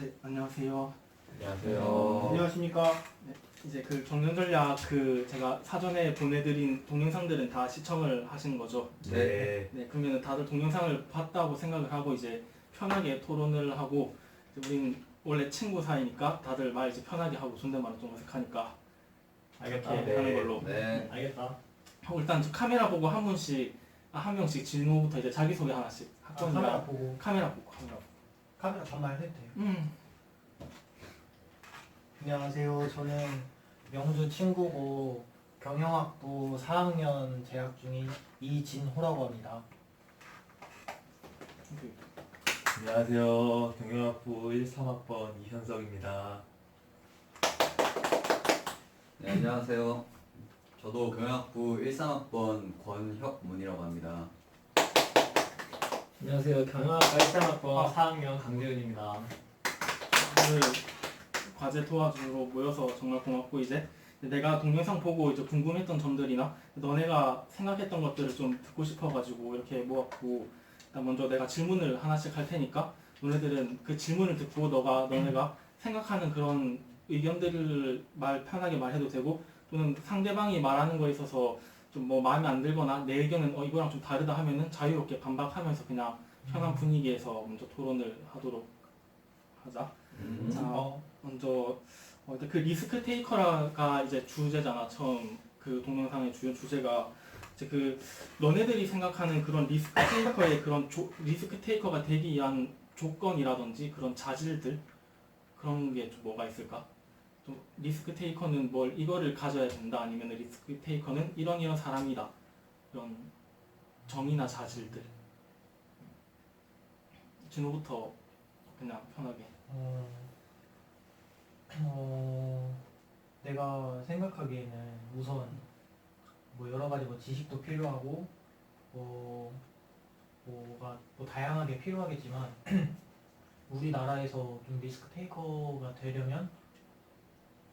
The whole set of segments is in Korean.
네, 안녕하세요. 안녕하세요. 안녕하십니까. 네, 이제 그 경영전략 제가 사전에 보내드린 동영상들은 다 시청을 하신 거죠? 네. 네, 그러면 다들 동영상을 봤다고 생각을 하고 이제 편하게 토론을 하고 이제 우린 원래 친구 사이니까 다들 말 이제 편하게 하고 존댓말은 좀 어색하니까 알겠다. 이렇게 하는 걸로. 네. 알겠다. 일단 저 카메라 보고 한 분씩 한 명씩 질문부터 이제 자기소개 하나씩 학점이랑 카메라 보고 카메라 보고. 카메라 반말 해도 돼요. 음. 안녕하세요. 저는 명주 친구고 경영학부 4학년 재학 중인 이진호라고 합니다. 안녕하세요. 경영학부 13학번 이현석입니다. 네, 안녕하세요. 저도 경영학부 13학번 권혁문이라고 합니다. 안녕하세요. 경영학과 13학번 4학년 강재훈입니다. 오늘 과제 도와주러 모여서 정말 고맙고 이제 내가 동영상 보고 이제 궁금했던 점들이나 너네가 생각했던 것들을 좀 듣고 싶어가지고 이렇게 모았고 일단 먼저 내가 질문을 하나씩 할 테니까 너네들은 그 질문을 듣고 너네가 생각하는 그런 의견들을 편하게 말해도 되고 또는 상대방이 말하는 거에 있어서 좀 뭐 마음에 안 들거나 내 의견은 이거랑 좀 다르다 하면은 자유롭게 반박하면서 그냥 편한 분위기에서 먼저 토론을 하도록 하자. 자, 먼저 일단 그 리스크 테이커가 이제 주제잖아. 처음 그 동영상의 주요 주제가 이제 그 너네들이 생각하는 그런 리스크 테이커의 그런 리스크 테이커가 되기 위한 조건이라든지 그런 자질들 그런 게 좀 뭐가 있을까? 좀 리스크 테이커는 이거를 가져야 된다 아니면 리스크 테이커는 이런 사람이다 이런 정의나 자질들. 진호부터 그냥 편하게. 내가 생각하기에는 우선 뭐 여러 가지 지식도 필요하고 뭐가 다양하게 필요하겠지만 우리나라에서 좀 리스크 테이커가 되려면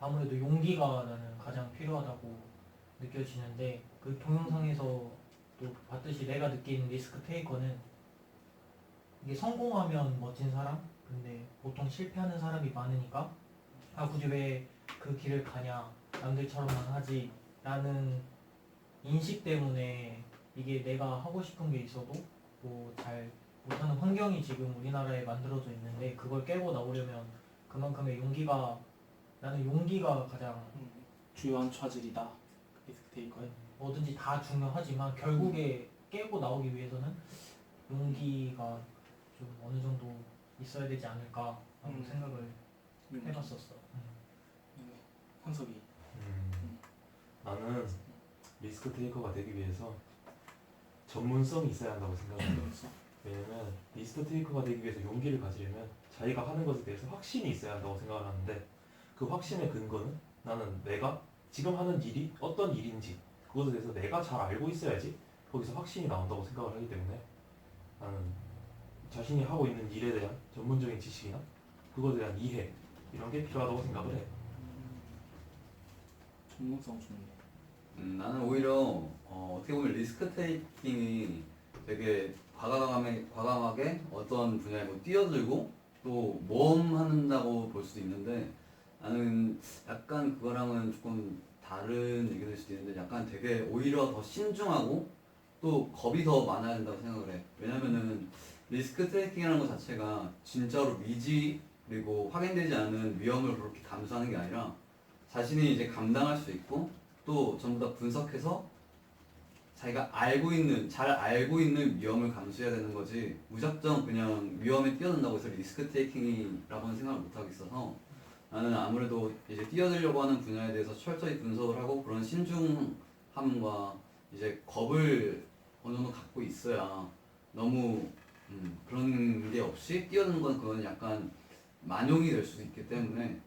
아무래도 용기가 나는 가장 필요하다고 느껴지는데 그 동영상에서 또 봤듯이 내가 느낀 리스크 테이커는 이게 성공하면 멋진 사람 근데 보통 실패하는 사람이 많으니까 굳이 왜 그 길을 가냐 남들처럼만 하지 라는 인식 때문에 이게 내가 하고 싶은 게 있어도 잘 못하는 환경이 지금 우리나라에 만들어져 있는데 그걸 깨고 나오려면 그만큼의 나는 용기가 가장 주요한 차질이다. 리스크 테이커에. 뭐든지 다 중요하지만 결국에 깨고 나오기 위해서는 용기가 좀 어느 정도 있어야 되지 않을까라고 생각을 해봤었어. 현석이. 나는 리스크 테이커가 되기 위해서 전문성이 있어야 한다고 생각합니다. 왜냐면 리스크 테이커가 되기 위해서 용기를 가지려면 자기가 하는 것에 대해서 확신이 있어야 한다고 생각을 하는데 그 확신의 근거는 나는 내가 지금 하는 일이 어떤 일인지 그것에 대해서 내가 잘 알고 있어야지 거기서 확신이 나온다고 생각을 하기 때문에 나는 자신이 하고 있는 일에 대한 전문적인 지식이나 그것에 대한 이해 이런 게 필요하다고 생각을 해. 전문성 좋네. 나는 오히려 어떻게 보면 리스크 테이킹이 되게 과감하게 어떤 분야에 뛰어들고 또 모험한다고 볼 수도 있는데 나는 약간 그거랑은 조금 다른 의견일 수도 있는데 약간 되게 오히려 더 신중하고 또 겁이 더 많아야 된다고 생각을 해. 왜냐면은 리스크 테이킹이라는 것 자체가 진짜로 미지 그리고 확인되지 않은 위험을 그렇게 감수하는 게 아니라 자신이 이제 감당할 수 있고 또 전부 다 분석해서 자기가 잘 알고 있는 위험을 감수해야 되는 거지 무작정 그냥 위험에 뛰어든다고 해서 리스크 테이킹이라고는 생각을 못 하겠어서 나는 아무래도 이제 뛰어들려고 하는 분야에 대해서 철저히 분석을 하고 그런 신중함과 이제 겁을 어느 정도 갖고 있어야 너무 그런 게 없이 뛰어드는 건 그건 약간 만용이 될 수도 있기 때문에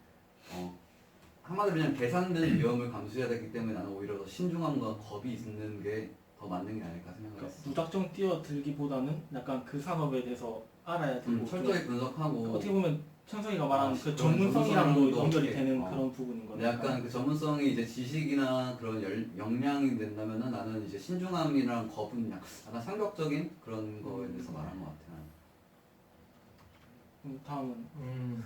한마디로 그냥 계산된 위험을 감수해야 되기 때문에 나는 오히려 더 신중함과 겁이 있는 게 더 맞는 게 아닐까 생각을 했어. 무작정 뛰어들기보다는 약간 그 산업에 대해서 알아야 되고 철저히 분석하고 어떻게 보면 천성이가 말하는 그 그런 전문성이랑도 전문성도 연결이 이렇게, 되는 그런 부분인 거네. 약간 그 전문성이 이제 지식이나 그런 역량이 된다면은 나는 이제 신중함이랑 겁은 약간 상격적인 그런 거에 대해서 말한 것 같아. 다음은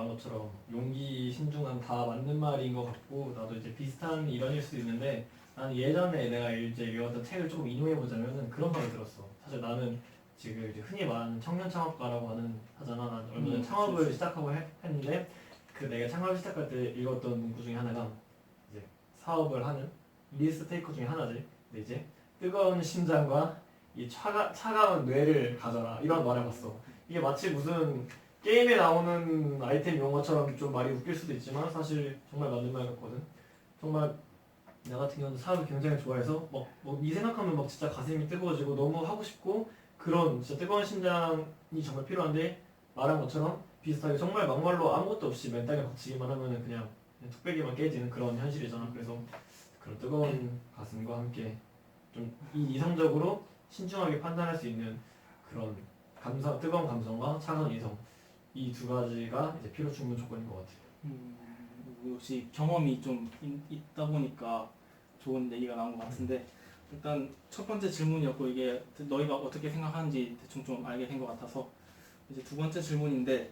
것처럼 용기, 신중함 다 맞는 말인 것 같고 나도 이제 비슷한 일환일 수도 있는데 나는 예전에 내가 이제 읽었던 책을 조금 인용해 보자면은 그런 말을 들었어. 사실 나는 지금 이제 흔히 말하는 청년 창업가라고 하잖아. 난 얼마 전에 창업을 그렇지. 시작하고 했는데 그 내가 창업을 시작할 때 읽었던 문구 중에 하나가 이제 사업을 하는 리스크 테이커 중에 하나지. 근데 이제 뜨거운 심장과 이 차가운 뇌를 가져라 이런 말을 봤어. 이게 마치 무슨 게임에 나오는 아이템 용어처럼 좀 말이 웃길 수도 있지만 사실 정말 맞는 말 같거든. 정말 나 같은 경우는 사업을 굉장히 좋아해서 이 생각하면 막 진짜 가슴이 뜨거워지고 너무 하고 싶고 그런 진짜 뜨거운 심장이 정말 필요한데 말한 것처럼 비슷하게 정말 막말로 아무것도 없이 맨땅에 박치기만 하면은 그냥 뚝배기만 깨지는 그런 현실이잖아. 그래서 그런 뜨거운 가슴과 함께 좀 이성적으로 신중하게 판단할 수 있는 그런 뜨거운 감성과 차가운 이성 이 두 가지가 이제 필요 충분 조건인 것 같아요. 역시 경험이 좀 있다 보니까 좋은 얘기가 나온 것 같은데 일단 첫 번째 질문이었고 이게 너희가 어떻게 생각하는지 대충 좀 알게 된 것 같아서 이제 두 번째 질문인데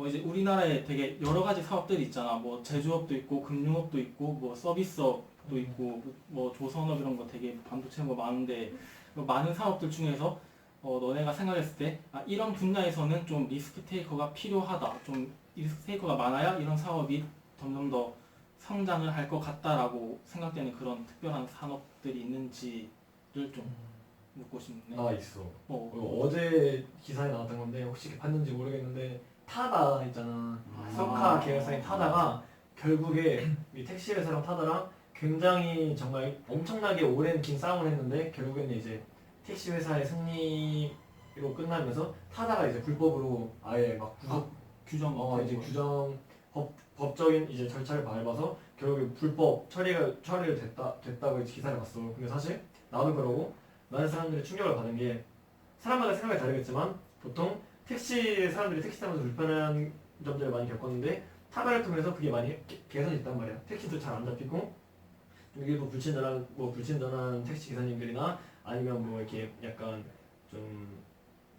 이제 우리나라에 되게 여러 가지 사업들이 있잖아. 뭐 제조업도 있고 금융업도 있고 뭐 서비스업도 있고 뭐 조선업 이런 거 되게 반도체 뭐 많은데 많은 사업들 중에서 너네가 생각했을 때 이런 분야에서는 좀 리스크 테이커가 필요하다. 좀 리스크 테이커가 많아야 이런 사업이 점점 더 성장을 할 것 같다라고 생각되는 그런 특별한 산업들이 있는지를 좀 묻고 싶네. 나 있어. 어. 어제 기사에 나왔던 건데 혹시 봤는지 모르겠는데 타다 있잖아. 소카 계열사인 타다가 결국에 이 택시 회사랑 타다랑 굉장히 정말 엄청나게 오랜 긴 싸움을 했는데 결국에는 이제 택시 회사의 승리로 끝나면서 타다가 이제 불법으로 아예 막 규정 이제 법적인 이제 절차를 밟아서 결국에 불법 처리를 됐다고 이제 기사를 봤어. 근데 사실 나도 그러고 많은 사람들이 충격을 받은 게 사람마다 생각이 다르겠지만 보통 사람들이 택시 타면서 불편한 점들을 많이 겪었는데 타다를 통해서 그게 많이 개선이 됐단 말이야. 택시도 잘 안 잡히고 좀 일부 불친절한 택시 기사님들이나 아니면 뭐 이렇게 약간 좀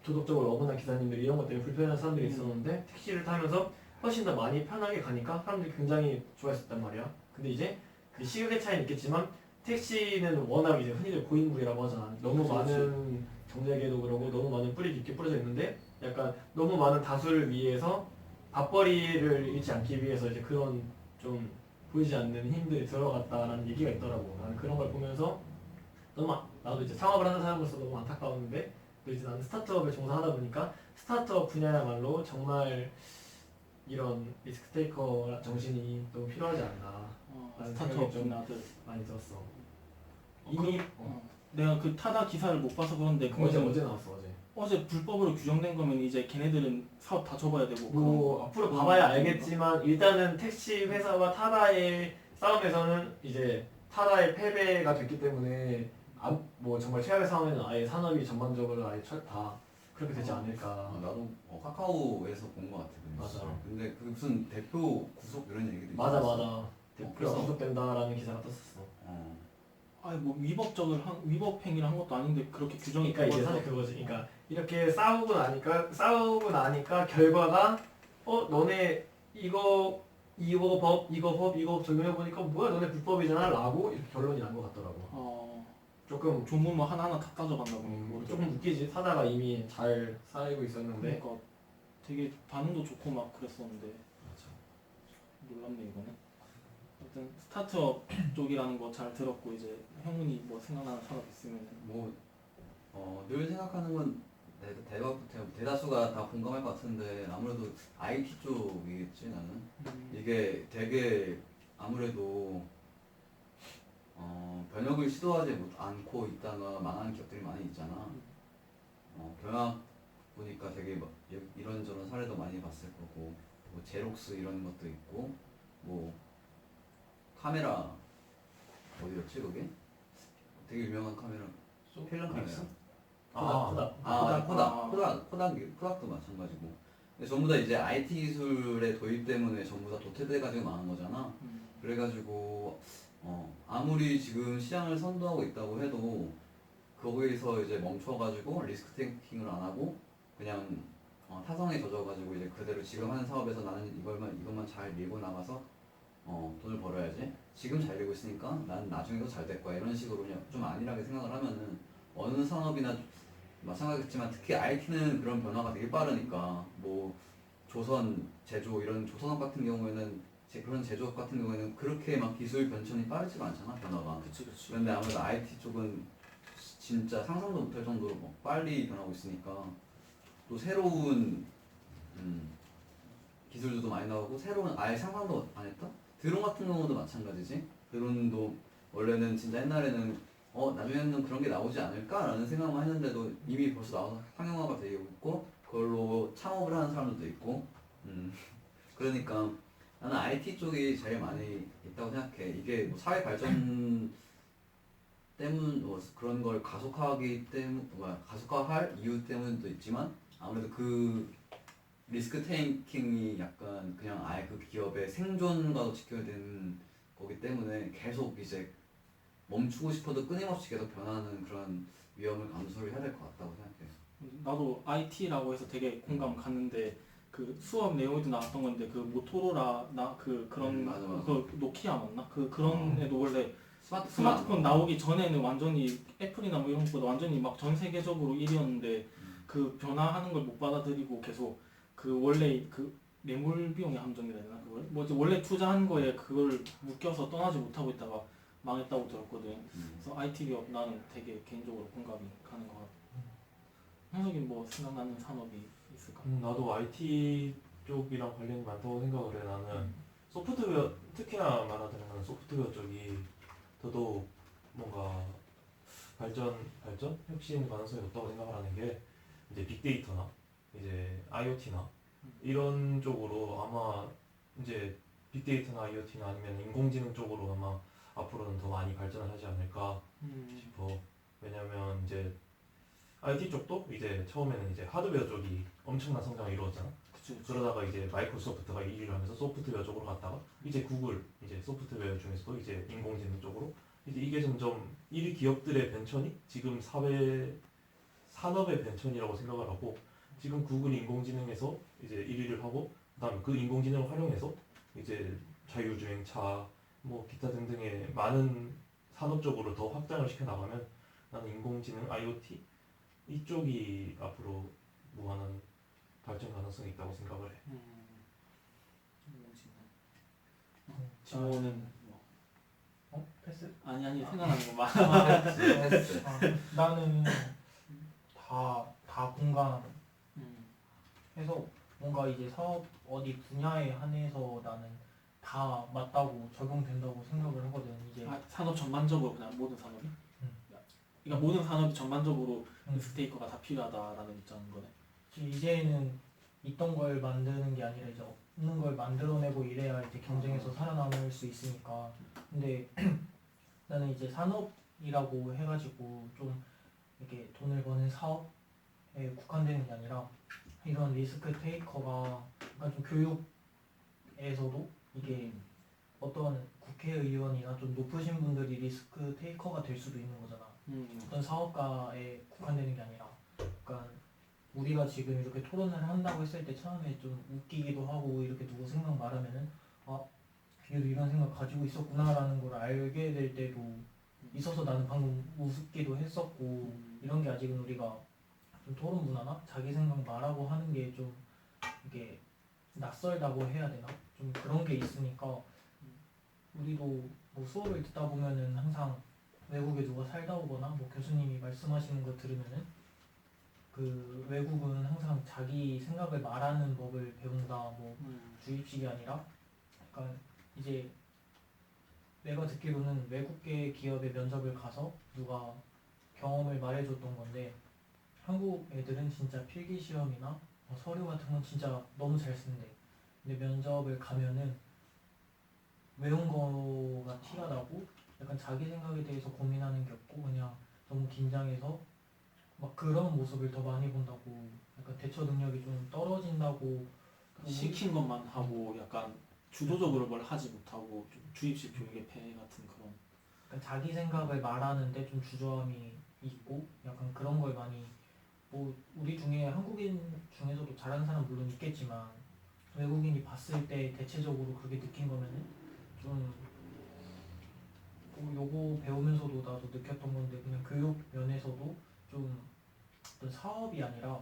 도덕적으로 어긋난 기사님들 이런 것 때문에 불편한 사람들이 있었는데 택시를 타면서 훨씬 더 많이 편하게 가니까 사람들이 굉장히 좋아했었단 말이야. 근데 이제 그 시국의 차이는 있겠지만 택시는 워낙 이제 흔히들 고인물이라고 하잖아. 너무 많은 정책에도 그러고 너무 많은 뿌리 깊게 뿌려져 있는데 약간 너무 많은 다수를 위해서 밥벌이를 잃지 않기 위해서 이제 그런 좀 보이지 않는 힘들이 들어갔다라는 얘기가 있더라고. 나는 그런 걸 보면서 나도 이제 창업을 하는 사람으로서 너무 안타까웠는데 또 이제 나는 스타트업에 종사하다 보니까 스타트업 분야야말로 정말 이런 리스크 테이커 정신이 너무 필요하지 않나 라는 스타트업 생각이 좀 분야들. 많이 들었어. 내가 그 타다 기사를 못 봐서 그런데 어제 나왔어 어제. 어제 불법으로 규정된 거면 이제 걔네들은 사업 다 접어야 되고 뭐 앞으로 봐봐야 알겠지만 일단은 택시 회사와 타다의 싸움에서는 이제 타다의 패배가 됐기 때문에 뭐 정말 최악의 상황에는 아예 산업이 전반적으로 아예 다 그렇게 되지 않을까. 나도 카카오에서 본 것 같아. 맞아. 근데 그 무슨 대표 구속 이런 얘기도 맞아 있었어. 맞아. 대표가 그래서? 구속된다라는 기사가 떴었어. 아니 뭐 위법 행위를 한 것도 아닌데 그렇게 규정이 그러니까 이제 사실 그거지. 그러니까 이렇게 싸우고 나니까 결과가 너네 이거 법 적용해 보니까 뭐야 너네 불법이잖아라고 이렇게 결론이 난 것 같더라고. 조금 조문 뭐 하나하나 다 따져간다고. 조금 웃기지. 사다가 이미 잘 쌓이고 있었는데. 그러니까 되게 반응도 좋고 막 그랬었는데 맞아. 놀랍네 이거는. 하여튼 스타트업 쪽이라는 거 잘 들었고 이제 형훈이 뭐 생각나는 산업 있으면 늘 생각하는 건 대다수가 다 공감할 것 같은데 아무래도 IT 쪽이겠지 나는. 이게 되게 아무래도 변혁을 시도하지 않고 있다가 망하는 기업들이 많이 있잖아. 경영 보니까 되게 막 이런저런 사례도 많이 봤을 거고 뭐 제록스 이런 것도 있고 뭐 카메라 어디였지 그게? 되게 유명한 카메라 필름 카메라. 코닥도 마찬가지고. 근데 전부 다 이제 IT 기술의 도입 때문에 전부 다 도태돼가지고 망한 거잖아. 그래가지고 아무리 지금 시장을 선도하고 있다고 해도 거기서 이제 멈춰가지고 리스크 테이킹을 안 하고 그냥 타성에 젖어가지고 이제 그대로 지금 하는 사업에서 나는 이것만 잘 밀고 나가서 돈을 벌어야지. 지금 잘 되고 있으니까 난 나중에도 잘 될 거야. 이런 식으로 그냥 좀 안일하게 생각을 하면은 어느 산업이나 마찬가지겠지만 특히 IT는 그런 변화가 되게 빠르니까 뭐 조선, 제조 이런 조선업 같은 경우에는 그런 제조업 같은 경우에는 그렇게 막 기술 변천이 빠르지가 않잖아 변화가. 그치. 그런데 아무래도 IT 쪽은 진짜 상상도 못할 정도로 뭐 빨리 변하고 있으니까 또 새로운 기술들도 많이 나오고 새로운 아예 상상도 안 했던 드론 같은 경우도 마찬가지지. 드론도 원래는 진짜 옛날에는 나중에는 그런 게 나오지 않을까라는 생각만 했는데도 이미 벌써 나와서 상용화가 되고 있고 그걸로 창업을 하는 사람들도 있고 그러니까 나는 IT 쪽이 제일 많이 있다고 생각해. 이게 뭐 사회 발전 때문 뭐 그런 걸 가속화할 이유 때문도 있지만 아무래도 그 리스크 테이킹이 약간 그냥 아예 그 기업의 생존과도 지켜야 되는 거기 때문에 계속 이제 멈추고 싶어도 끊임없이 계속 변하는 그런 위험을 감수를 해야 될 것 같다고 생각해요. 나도 IT라고 해서 되게 공감 갔는데 그 수업 내용에도 나왔던 건데 그 모토로라 그런 맞아. 그 노키아 맞나? 그런 애도 원래 스마트폰 나와. 나오기 전에는 완전히 애플이나 뭐 이런 것보다 완전히 막 전 세계적으로 1위였는데 그 변화하는 걸 못 받아들이고 계속 그 원래 그 매몰 비용의 함정이라 해야 되나 그걸? 뭐지 원래 투자한 거에 그걸 묶여서 떠나지 못하고 있다가 망했다고 들었거든. 그래서 IT 기업 나는 되게 개인적으로 공감이 가는 것 같아. 현석이 뭐 생각나는 산업이 있을까? 나도 IT 쪽이랑 관련이 많다고 생각을 해. 나는 소프트웨어 특히나 말하자면 소프트웨어 쪽이 더더욱 뭔가 발전 혁신 가능성이 높다고 생각을 하는 게 이제 빅데이터나 이제 IoT나 이런 쪽으로 아마 이제 빅데이터나 IoT나 아니면 인공지능 쪽으로 아마 앞으로는 더 많이 발전을 하지 않을까 싶어. 왜냐면 이제 IT 쪽도 이제 처음에는 이제 하드웨어 쪽이 엄청난 성장을 이루었잖아. 그치. 그러다가 이제 마이크로소프트가 1위를 하면서 소프트웨어 쪽으로 갔다가 이제 구글 이제 소프트웨어 중에서도 이제 인공지능 쪽으로 이제 이게 점점 1위 기업들의 변천이 지금 산업의 변천이라고 생각을 하고 지금 구글이 인공지능에서 이제 1위를 하고 그다음에 그 인공지능을 활용해서 이제 자율주행차 뭐 기타 등등의 많은 산업 쪽으로 더 확장을 시켜 나가면 나는 인공지능, IoT 이쪽이 앞으로 무한한 발전 가능성이 있다고 생각을 해. 지모는 뭐 패스? 아니 생각나는 거 말. 했어. 나는 다 공감해서 뭔가 이제 사업 어디 분야에 한해서 나는 다 맞다고 적용된다고 생각을 하거든. 이제 산업 전반적으로 그냥 모든 산업이? 응. 그러니까 모든 산업이 전반적으로 리스테이커가 다 필요하다라는 입장인 거네. 이제는 있던 걸 만드는 게 아니라 이제 없는 걸 만들어내고 이래야 이제 경쟁에서 살아남을 수 있으니까. 근데 나는 이제 산업이라고 해가지고 좀 이렇게 돈을 버는 사업에 국한되는 게 아니라 이런 리스크 테이커가 약간 좀 교육에서도 이게 어떤 국회의원이나 좀 높으신 분들이 리스크 테이커가 될 수도 있는 거잖아. 어떤 사업가에 국한되는 게 아니라 약간 우리가 지금 이렇게 토론을 한다고 했을 때 처음에 좀 웃기기도 하고 이렇게 누구 생각 말하면은 얘도 이런 생각 가지고 있었구나라는 걸 알게 될 때도 있어서 나는 방금 웃기도 했었고 이런 게 아직은 우리가 좀 토론 문화나 자기 생각 말하고 하는 게 좀 이게 낯설다고 해야 되나? 좀 그런 게 있으니까 우리도 뭐 수업을 듣다 보면은 항상 외국에 누가 살다 오거나 뭐 교수님이 말씀하시는 거 들으면은 그 외국은 항상 자기 생각을 말하는 법을 배운다 뭐 주입식이 아니라 약간 이제 내가 듣기로는 외국계 기업의 면접을 가서 누가 경험을 말해줬던 건데 한국 애들은 진짜 필기 시험이나 뭐 서류 같은 건 진짜 너무 잘 쓴대. 근데 면접을 가면은 외운 거가 티가 나고 약간 자기 생각에 대해서 고민하는 게 없고 그냥 너무 긴장해서 막 그런 모습을 더 많이 본다고. 약간 대처 능력이 좀 떨어진다고. 시킨 것만 하고 약간 주도적으로 뭘 하지 못하고 좀 주입식 교육의 폐해 같은 그런. 약간 자기 생각을 말하는데 좀 주저함이 있고 약간 그런 걸 많이 뭐 우리 중에 한국인 중에서도 잘하는 사람 물론 있겠지만 외국인이 봤을 때 대체적으로 그렇게 느낀 거면은 좀 요거 배우면서도 나도 느꼈던 건데 그냥 교육 면에서도 좀 어떤 사업이 아니라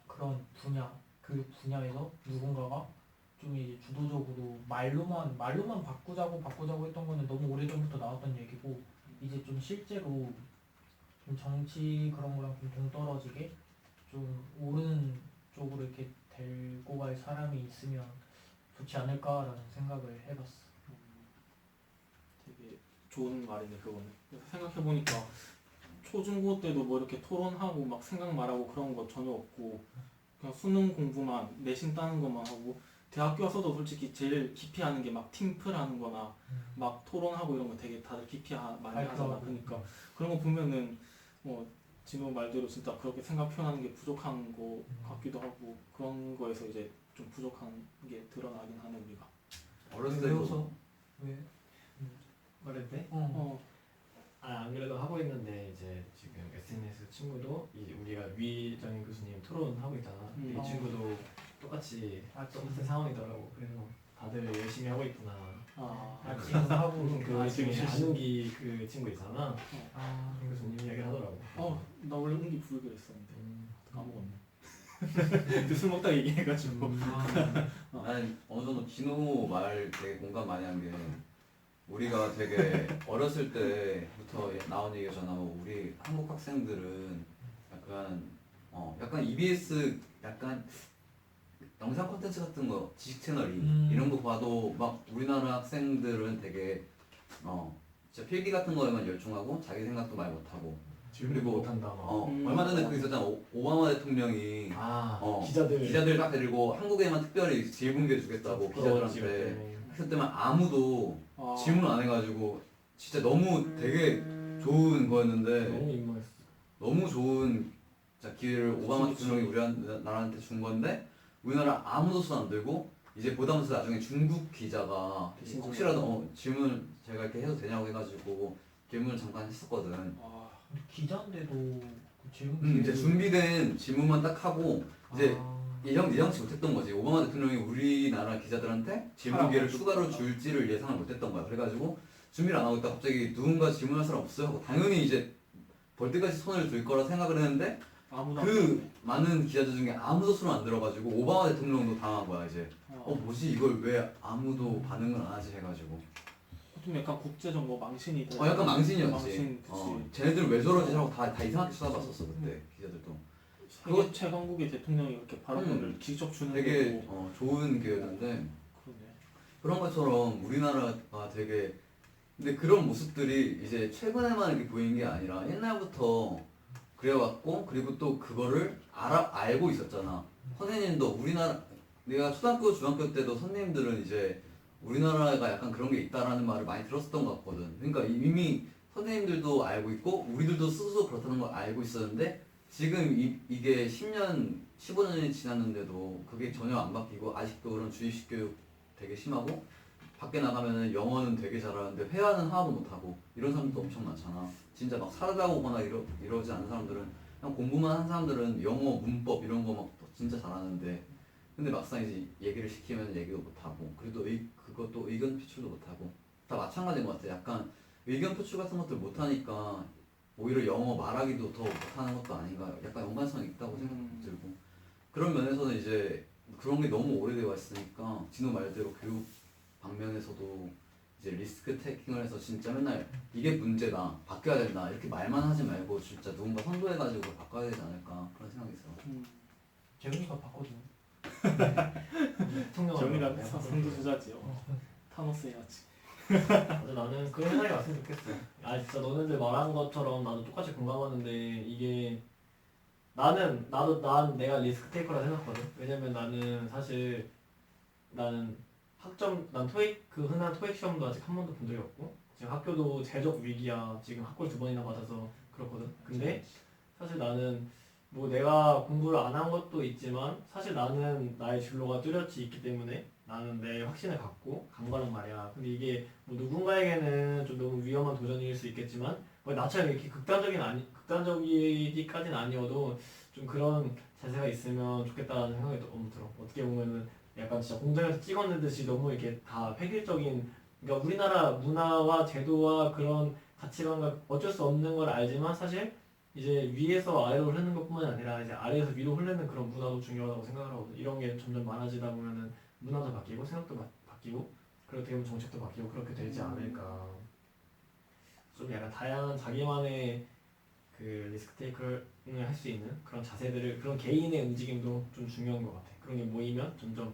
그런 분야 교육 분야에서 누군가가 좀 이제 주도적으로 말로만 바꾸자고 했던 거는 너무 오래전부터 나왔던 얘기고 이제 좀 실제로 좀 정치 그런 거랑 좀 동떨어지게 좀 옳은 쪽으로 이렇게 데리고 갈 사람이 있으면 좋지 않을까라는 생각을 해봤어. 되게 좋은 말이네 그거는. 그래서 생각해보니까 초중고 때도 뭐 이렇게 토론하고 막 생각 말하고 그런 거 전혀 없고 그냥 수능 공부만 내신 따는 것만 하고 대학교 와서도 솔직히 제일 깊이 하는 게 막 팀플 하는 거나 막 토론하고 이런 거 되게 다들 깊이 많이 하잖아. 발표하고. 그러니까 그런 거 보면은 진호 말대로 진짜 그렇게 생각 표현하는 게 부족한 거 같기도 하고 그런 거에서 이제 좀 부족한 게 드러나긴 하네 우리가. 어렸을 외워서 때도 왜? 말해도 돼? 어. 안 그래도 하고 있는데 이제 지금 SNS 친구도 이 우리가 위정인 교수님 토론하고 있잖아. 근데 이 친구도 똑같이 똑같은 상황이더라고. 그래서 다들 열심히 하고 있구나. 지금 하고 그 지금 안은기 그 친구 있잖아. 아, 그 교수님 이야기를 하더라고. 나 원래 은기 부르기로 했었는데 까먹었네. 술 먹다가 얘기해가지고. 나는 어느 정도 진호 말 되게 공감 많이 한 게 우리가 되게 어렸을 때부터 나온 얘기잖아. 우리 한국 학생들은 약간 EBS 약간 영상 콘텐츠 같은 거 지식 채널이 이런 거 봐도 막 우리나라 학생들은 되게 진짜 필기 같은 거에만 열중하고 자기 생각도 말 못하고 그리고 못한다. 얼마 전에 그 있었잖아. 오바마 대통령이 기자들 딱 데리고 한국에만 특별히 질문게 주겠다고 기자들한테 그때만 아무도 질문 안 해가지고 진짜 너무 되게 좋은 거였는데 너무 민망했어. 너무 좋은 진짜 기회를 오바마 대통령이 우리나라한테 준 건데 우리나라 아무도 손 안 들고 이제 보다면서 나중에 중국 기자가 혹시라도 질문 제가 이렇게 해도 되냐고 해가지고 질문을 잠깐 했었거든. 근데 기자인데도 그 질문 이제 준비된 질문만 딱 하고 이제 예상치 못했던 거지. 오바마 대통령이 우리나라 기자들한테 질문 기회를 추가로 줄지를 예상을 못했던 거야. 그래가지고 준비를 안 하고 있다 갑자기 누군가 질문할 사람 없어요 하고 당연히 이제 벌떼같이 손을 들 거라 생각을 했는데 그 많은 기자들 중에 아무도 손을 안 들어가지고 오바마 대통령도 당한 거야. 이제 뭐지 이걸 왜 아무도 반응을 안 하지 해가지고 좀 약간 국제적 망신이 돼. 약간 망신이었지. 망신, 그치. 쟤네들 왜 저러지 하고 다 이상하게 쳐다봤었어 그때 기자들도. 세계 최강국의 대통령이 이렇게 발언권을 직접 주는 되게 거고. 좋은 기회였는데 그러네. 그런 것처럼 우리나라가 되게 근데 그런 모습들이 이제 최근에만 이렇게 보이는 게 아니라 옛날부터 그래왔고 그리고 또 그거를 알고 있었잖아. 선생님도 내가 초등학교 중학교 때도 선생님들은 이제 우리나라가 약간 그런 게 있다라는 말을 많이 들었었던 것 같거든. 그러니까 이미 선생님들도 알고 있고 우리들도 스스로 그렇다는 걸 알고 있었는데 지금 이게 10년, 15년이 지났는데도 그게 전혀 안 바뀌고 아직도 그런 주입식 교육 되게 심하고 밖에 나가면은 영어는 되게 잘하는데 회화는 하나도 못하고 이런 사람도 엄청 많잖아. 진짜 막 살다 오거나 이러지 않은 사람들은 그냥 공부만 한 사람들은 영어, 문법 이런 거 막 진짜 잘하는데 근데 막상 이제 얘기를 시키면 얘기도 못하고 그래도 그것도 의견 표출도 못하고 다 마찬가지인 것 같아. 약간 의견 표출 같은 것들 못하니까 오히려 영어 말하기도 더 못하는 것도 아닌가 약간 연관성이 있다고 생각이 들고 그런 면에서는 이제 그런 게 너무 오래되어 있으니까 진호 말대로 교육 방면에서도 이제 리스크 테이킹을 해서 진짜 맨날 이게 문제다 바뀌어야 된다 이렇게 말만 하지 말고 진짜 누군가 선도해가지고 바꿔야 되지 않을까 그런 생각이 있어. 재훈이가 바꿔줘. 정이가 선두주자지요. 타노스 해야지. 맞아, 나는 그런 세상이 왔으면 좋겠어. 진짜 너네들 말한 것처럼 나도 똑같이 공감하는데 이게 난 내가 리스크 테이커라 생각하거든. 왜냐면 나는 사실 난 토익 그 흔한 토익 시험도 아직 한 번도 본 적이 없고 지금 학교도 재적 위기야. 지금 학고를 2번이나 받아서 그렇거든. 근데 사실 나는 뭐 내가 공부를 안 한 것도 있지만 사실 나는 나의 진로가 뚜렷이 있기 때문에 나는 내 확신을 갖고 간 거란 말이야. 근데 이게 뭐 누군가에게는 좀 너무 위험한 도전일 수 있겠지만 뭐 나처럼 이렇게 극단적이기까지는 아니어도 좀 좀 그런 자세가 있으면 좋겠다는 생각이 너무 들어. 어떻게 보면은 약간 진짜 공장에서 찍어낸 듯이 너무 이렇게 다 획일적인, 그러니까 우리나라 문화와 제도와 그런 가치관과 어쩔 수 없는 걸 알지만 사실 이제 위에서 아래로 흐르는 것뿐만이 아니라 이제 아래에서 위로 흐르는 그런 문화도 중요하다고 생각을 하거든. 이런 게 점점 많아지다 보면은 문화도 바뀌고 생각도 바뀌고 그렇게 되면 정책도 바뀌고 그렇게 되지 않을까. 좀 약간 다양한 자기만의 그 리스크 테이크를 할 수 있는 그런 자세들을, 그런 개인의 움직임도 좀 중요한 것 같아. 그런 게 모이면 점점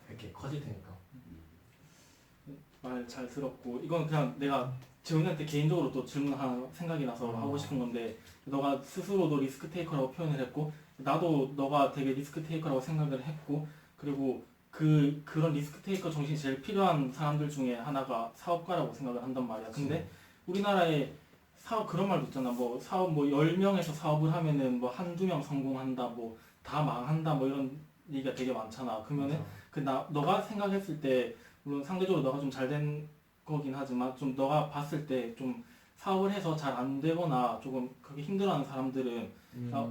이렇게 커질 테니까. 말 잘 들었고 이건 그냥 내가 재훈이한테 개인적으로 또 질문 하나 생각이 나서 하고 싶은 건데, 너가 스스로도 리스크 테이커라고 표현을 했고 나도 너가 되게 리스크 테이커라고 생각을 했고, 그리고 그런 리스크 테이커 정신이 제일 필요한 사람들 중에 하나가 사업가라고 생각을 한단 말이야. 근데 우리나라에 사업 그런 말도 있잖아. 뭐 사업 뭐 10명에서 사업을 하면은 뭐 한두 명 성공한다, 뭐 다 망한다, 뭐 이런 얘기가 되게 많잖아. 그러면은 너가 생각했을 때, 물론 상대적으로 너가 좀 잘 된 거긴 하지만 좀 너가 봤을 때 좀 사업을 해서 잘 안 되거나 조금 그렇게 힘들어하는 사람들은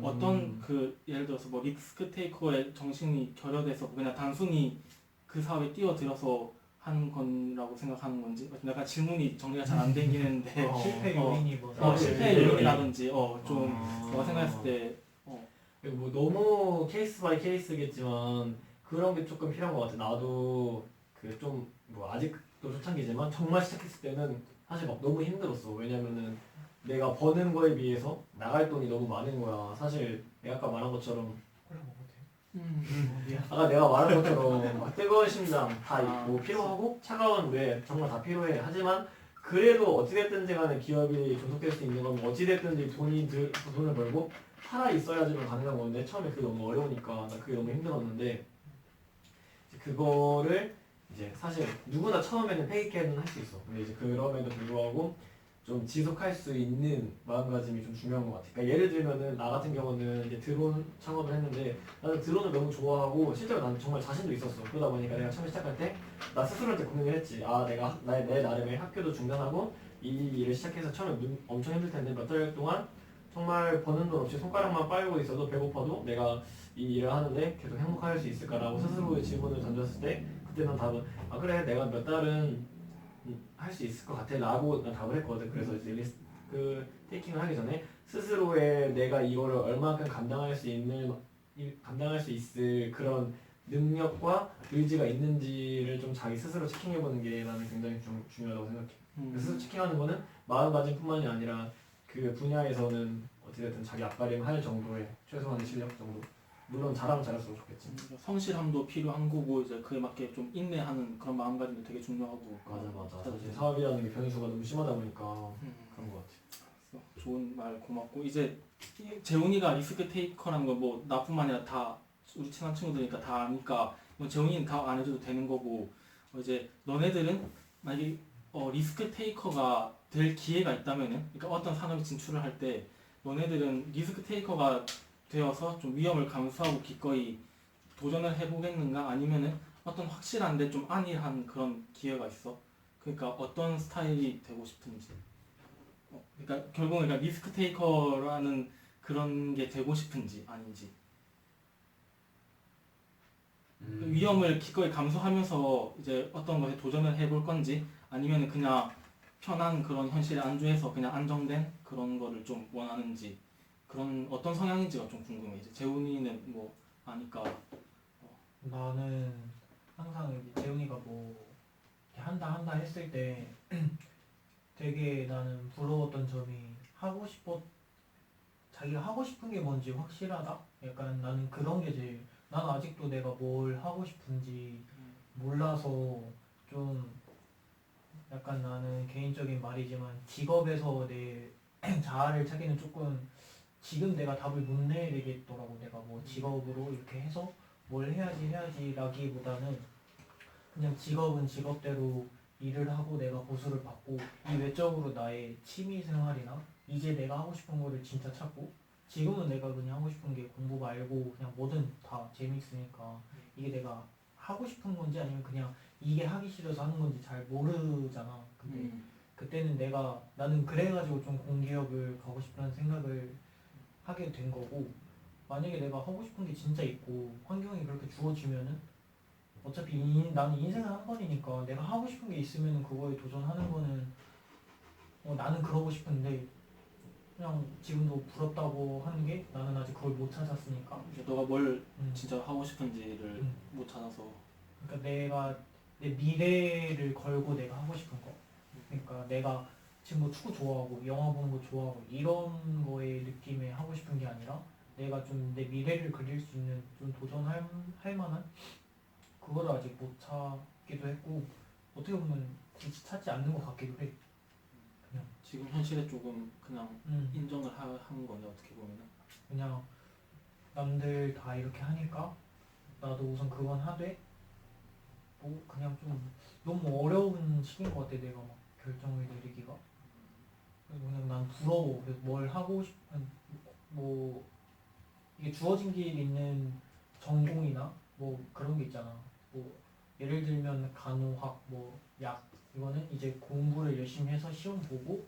어떤 그 예를 들어서 뭐 리스크 테이커의 정신이 결여돼서 그냥 단순히 그 사업에 뛰어들어서 하는 거라고 생각하는 건지, 약간 질문이 정리가 잘 안 되겠는데 실패 요인이 뭐 실패의 요인이라든지 좀 너가 생각했을 때 뭐 너무 케이스 바이 케이스겠지만 그런 게 조금 필요한 것 같아. 나도 그 좀 뭐 아직도 초창기지만 정말 시작했을 때는 사실 막 너무 힘들었어. 왜냐면은 내가 버는 거에 비해서 나갈 돈이 너무 많은 거야. 사실 내가 아까 말한 것처럼 콜라 먹어도 돼? 미안. 아까 내가 말한 것처럼 막 뜨거운 심장 다 있고 필요하고 차가운 뇌 정말 다 필요해. 하지만 그래도 어찌됐든지 간에 기업이 존속될 수 있는 건 어찌됐든지 돈을 벌고 살아 있어야지만 가능한 건데, 처음에 그게 너무 어려우니까 나 그게 너무 힘들었는데, 그거를 이제 사실 누구나 처음에는 페이크는 할 수 있어. 근데 이제 그럼에도 불구하고 좀 지속할 수 있는 마음가짐이 좀 중요한 것 같아. 그러니까 예를 들면은 나 같은 경우는 이제 드론 창업을 했는데, 나는 드론을 너무 좋아하고 실제로 나는 정말 자신도 있었어. 그러다 보니까 내가 처음에 시작할 때 나 스스로한테 고민을 했지. 내가 내 나름의 학교도 중단하고 이 일을 시작해서 처음에 엄청 힘들 텐데 몇 달 동안 정말 버는 돈 없이 손가락만 빨고 있어도 배고파도 내가 이 일을 하는데 계속 행복할 수 있을까라고 스스로의 질문을 던졌을 때, 그때는 답은 그래 내가 몇 달은 할 수 있을 것 같아 라고 난 답을 했거든. 그래서 이제 리스크 테이킹을 하기 전에 스스로의 내가 이거를 얼마큼 감당할 수 있을 그런 능력과 의지가 있는지를 좀 자기 스스로 체킹해보는 게 나는 굉장히 중요하다고 생각해. 스스로 체킹하는 거는 마음가짐뿐만이 아니라 그 분야에서는 어찌됐든 자기 앞가림 할 정도의 최소한의 실력 정도. 물론 잘하면 잘할수록 좋겠지. 성실함도 필요한 거고 이제 그에 맞게 좀 인내하는 그런 마음가짐도 되게 중요하고. 맞아. 사실 사업이라는 게 변수가 너무 심하다 보니까 그런 것 같아. 좋은 말 고맙고, 이제 재훈이가 리스크 테이커라는 거 뭐 나뿐만 아니라 다 우리 친한 친구들이니까 다 아니까 뭐 재훈이는 다 안 해줘도 되는 거고, 이제 너네들은 만약에 리스크 테이커가 될 기회가 있다면은, 그러니까 어떤 산업에 진출을 할 때 너네들은 리스크 테이커가 되어서 좀 위험을 감수하고 기꺼이 도전을 해보겠는가, 아니면은 어떤 확실한데 좀 안일한 그런 기회가 있어. 그러니까 어떤 스타일이 되고 싶은지. 그러니까 결국은 그러니까 리스크 테이커라는 그런 게 되고 싶은지 아닌지. 위험을 기꺼이 감수하면서 이제 어떤 것에 도전을 해볼 건지, 아니면 그냥 편한 그런 현실에 안주해서 그냥 안정된 그런 거를 좀 원하는지, 그런 어떤 성향인지가 좀 궁금해. 이제 재훈이는 뭐 아니까. 나는 항상 이제 재훈이가 뭐 이렇게 한다 했을 때 되게 나는 부러웠던 점이 자기가 하고 싶은 게 뭔지 확실하다? 약간 나는 그런 게 제일, 나는 아직도 내가 뭘 하고 싶은지 몰라서 좀 약간, 나는 개인적인 말이지만 직업에서 내 자아를 찾기는 조금 지금 내가 답을 못 내리겠더라고. 내가 뭐 직업으로 이렇게 해서 뭘 해야지 라기보다는 그냥 직업은 직업대로 일을 하고 내가 보수를 받고, 이 외적으로 나의 취미 생활이나 이제 내가 하고 싶은 거를 진짜 찾고, 지금은 내가 그냥 하고 싶은 게 공부 말고 그냥 뭐든 다 재밌으니까 이게 내가 하고 싶은 건지 아니면 그냥 이게 하기 싫어서 하는 건지 잘 모르잖아. 근데 그때는 나는 그래가지고 좀 공기업을 가고 싶다는 생각을 하게 된 거고, 만약에 내가 하고 싶은 게 진짜 있고 환경이 그렇게 주어지면은 어차피 나는 인생은 한 번이니까 내가 하고 싶은 게 있으면은 그거에 도전하는 거는 나는 그러고 싶은데 그냥 지금도 부럽다고 하는 게 나는 아직 그걸 못 찾았으니까. 이제 너가 뭘 음. 진짜 하고 싶은지를 음. 못 찾아서. 그러니까 내가 내 미래를 걸고 내가 하고 싶은 거. 그러니까 내가 지금 뭐 축구 좋아하고 영화 보는 거 좋아하고 이런 거에 느낌에 하고 싶은 게 아니라 내가 좀 내 미래를 그릴 수 있는 좀 도전할 할 만한 그거를 아직 못 찾기도 했고 어떻게 보면 굳이 찾지 않는 것 같기도 해. 지금 현실에 조금 그냥 음. 인정을 한 거네 어떻게 보면은. 그냥 남들 다 이렇게 하니까 나도 우선 그건 하되 뭐 그냥 좀 너무 어려운 시기인 것 같아 내가 막 결정을 내리기가. 그래서 그냥 난 부러워. 그래서 뭘 하고 싶은 뭐 이게 주어진 길 있는 전공이나 뭐 그런 게 있잖아. 뭐 예를 들면 간호학 뭐 약 이거는 이제 공부를 열심히 해서 시험 보고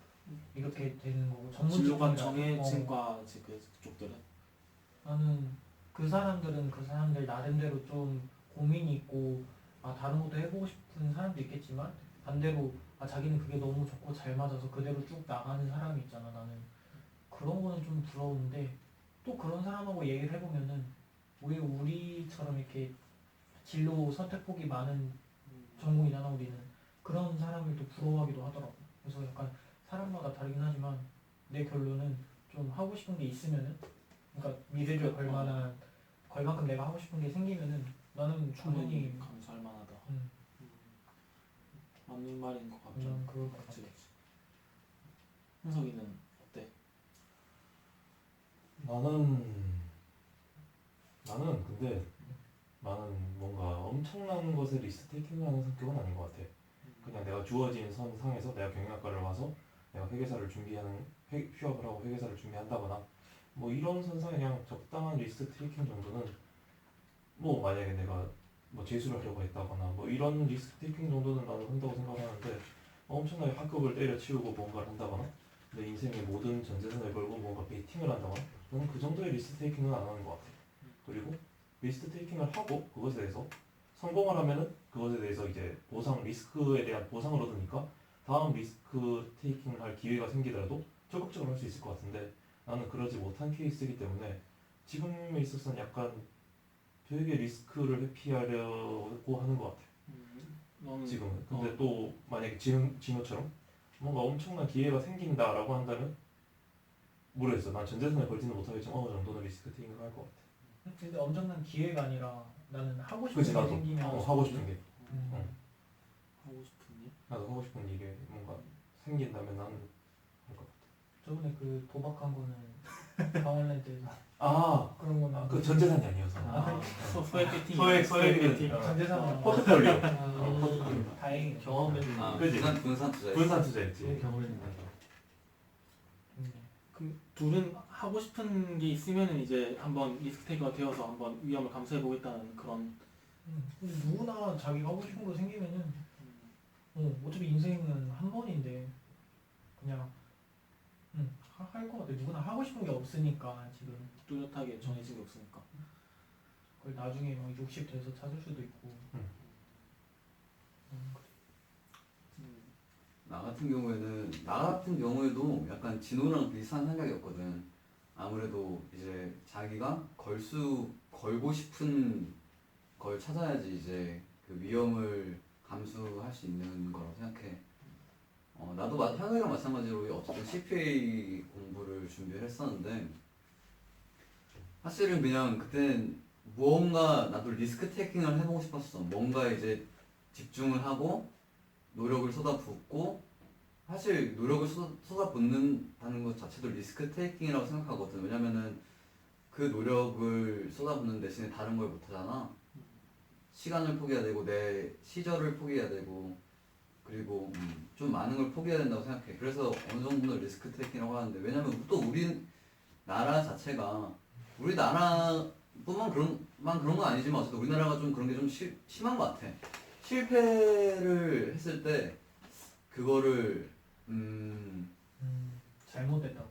이렇게 되는 거고 전문 진로가 직종이라. 정해진 과지 그쪽들은. 나는 그 사람들은 그 사람들 나름대로 좀 고민이 있고 다른 것도 해보고 싶은 사람도 있겠지만 반대로 자기는 그게 너무 좋고 잘 맞아서 그대로 쭉 나가는 사람이 있잖아. 나는 그런 거는 좀 부러운데 또 그런 사람하고 얘기를 해보면은 왜 우리처럼 이렇게 진로 선택폭이 많은 전공이잖아 우리는. 그런 사람을 또 부러워하기도 하더라고. 그래서 약간 사람마다 다르긴 하지만 내 결론은 좀 하고 싶은 게 있으면은 그러니까 미래를 걸 만한 걸 만큼 내가 하고 싶은 게 생기면은 나는 충분히 충분히 감수할 만하다. 음, 맞는 말인 것 같긴. 난 그럴 것 같아. 그치. 현석이는 어때? 나는 근데 나는 뭔가 엄청난 것에 리스크 테이킹을 하는 성격은 아닌 것 같아. 그냥 내가 주어진 선상에서 내가 경영학과를 와서 내가 회계사를 휴학을 하고 회계사를 준비한다거나 뭐 이런 선상에 그냥 적당한 리스크 테이킹 정도는 뭐 만약에 내가 뭐 재수를 하려고 했다거나 뭐 이런 리스크 테이킹 정도는 나는 한다고 생각하는데 엄청나게 학급을 때려치우고 뭔가를 한다거나 내 인생의 모든 전 재산을 걸고 뭔가 베이팅을 한다거나 저는 그 정도의 리스크 테이킹은 안 하는 것 같아. 그리고 리스크 테이킹을 하고 그것에 대해서 성공을 하면은 그것에 대해서 이제 리스크에 대한 보상을 얻으니까 다음 리스크 테이킹을 할 기회가 생기더라도 적극적으로 할 수 있을 것 같은데 나는 그러지 못한 케이스이기 때문에 지금에 있어서는 약간 되게 리스크를 회피하려고 하는 것 같아. 너는 지금은. 근데 또 만약에 진호처럼 뭔가 엄청난 기회가 생긴다라고 한다면 모르겠어. 난 전 재산을 걸지는 못하겠지만 어느 정도는 리스크 테이킹을 할 것 같아. 근데 엄청난 기회가 아니라 나는 하고 싶은 그치 게 나도 생기면 하고 싶은 게 음, 하고 싶은 일? 나도 하고 싶은 일이 뭔가 생긴다면 나는 할 것 같아. 저번에 그 도박한 거는 강원랜드에서 아, 그런 거는 그 전 재산이 아니어서. 소액 배팅. 소액 배팅. 전재산 포트폴리오. 다행이네. 경험했는데 그지? 분산 투자. 분산 투자했지. 네, 경험했는데 그럼 둘은 하고 싶은 게 있으면은 이제 한번 리스크 테이커가 되어서 한번 위험을 감수해 보겠다는 그런. 근데 누구나 자기가 하고 싶은 거 생기면은 어차피 인생은 한 번인데 그냥 할 것 같아. 누구나 하고 싶은 게 없으니까 지금 뚜렷하게 정해진 게 없으니까. 그걸 나중에 막 60 돼서 찾을 수도 있고. 나 같은 경우에도 약간 진호랑 비슷한 생각이었거든. 아무래도 이제 자기가 걸고 싶은 걸 찾아야지 이제 그 위험을 감수할 수 있는 거라고 생각해. 나도 현석이랑 마찬가지로 어쨌든 CPA 공부를 준비를 했었는데 사실은 그냥 그땐 무언가 나도 리스크 테이킹을 해보고 싶었어. 뭔가 이제 집중을 하고 노력을 쏟아붓고 사실 노력을 쏟아붓는다는 것 자체도 리스크 테이킹이라고 생각하거든. 왜냐면은 그 노력을 쏟아붓는 대신에 다른 걸 못하잖아. 시간을 포기해야 되고 내 시절을 포기해야 되고 그리고 좀 많은 걸 포기해야 된다고 생각해. 그래서 어느 정도는 리스크 테이킹이라고 하는데 왜냐면 또 우리나라 자체가 우리나라뿐만 그런 건 아니지만 어쨌든 우리나라가 좀 그런 게 좀 심한 것 같아. 실패를 했을 때 그거를 잘못됐다고.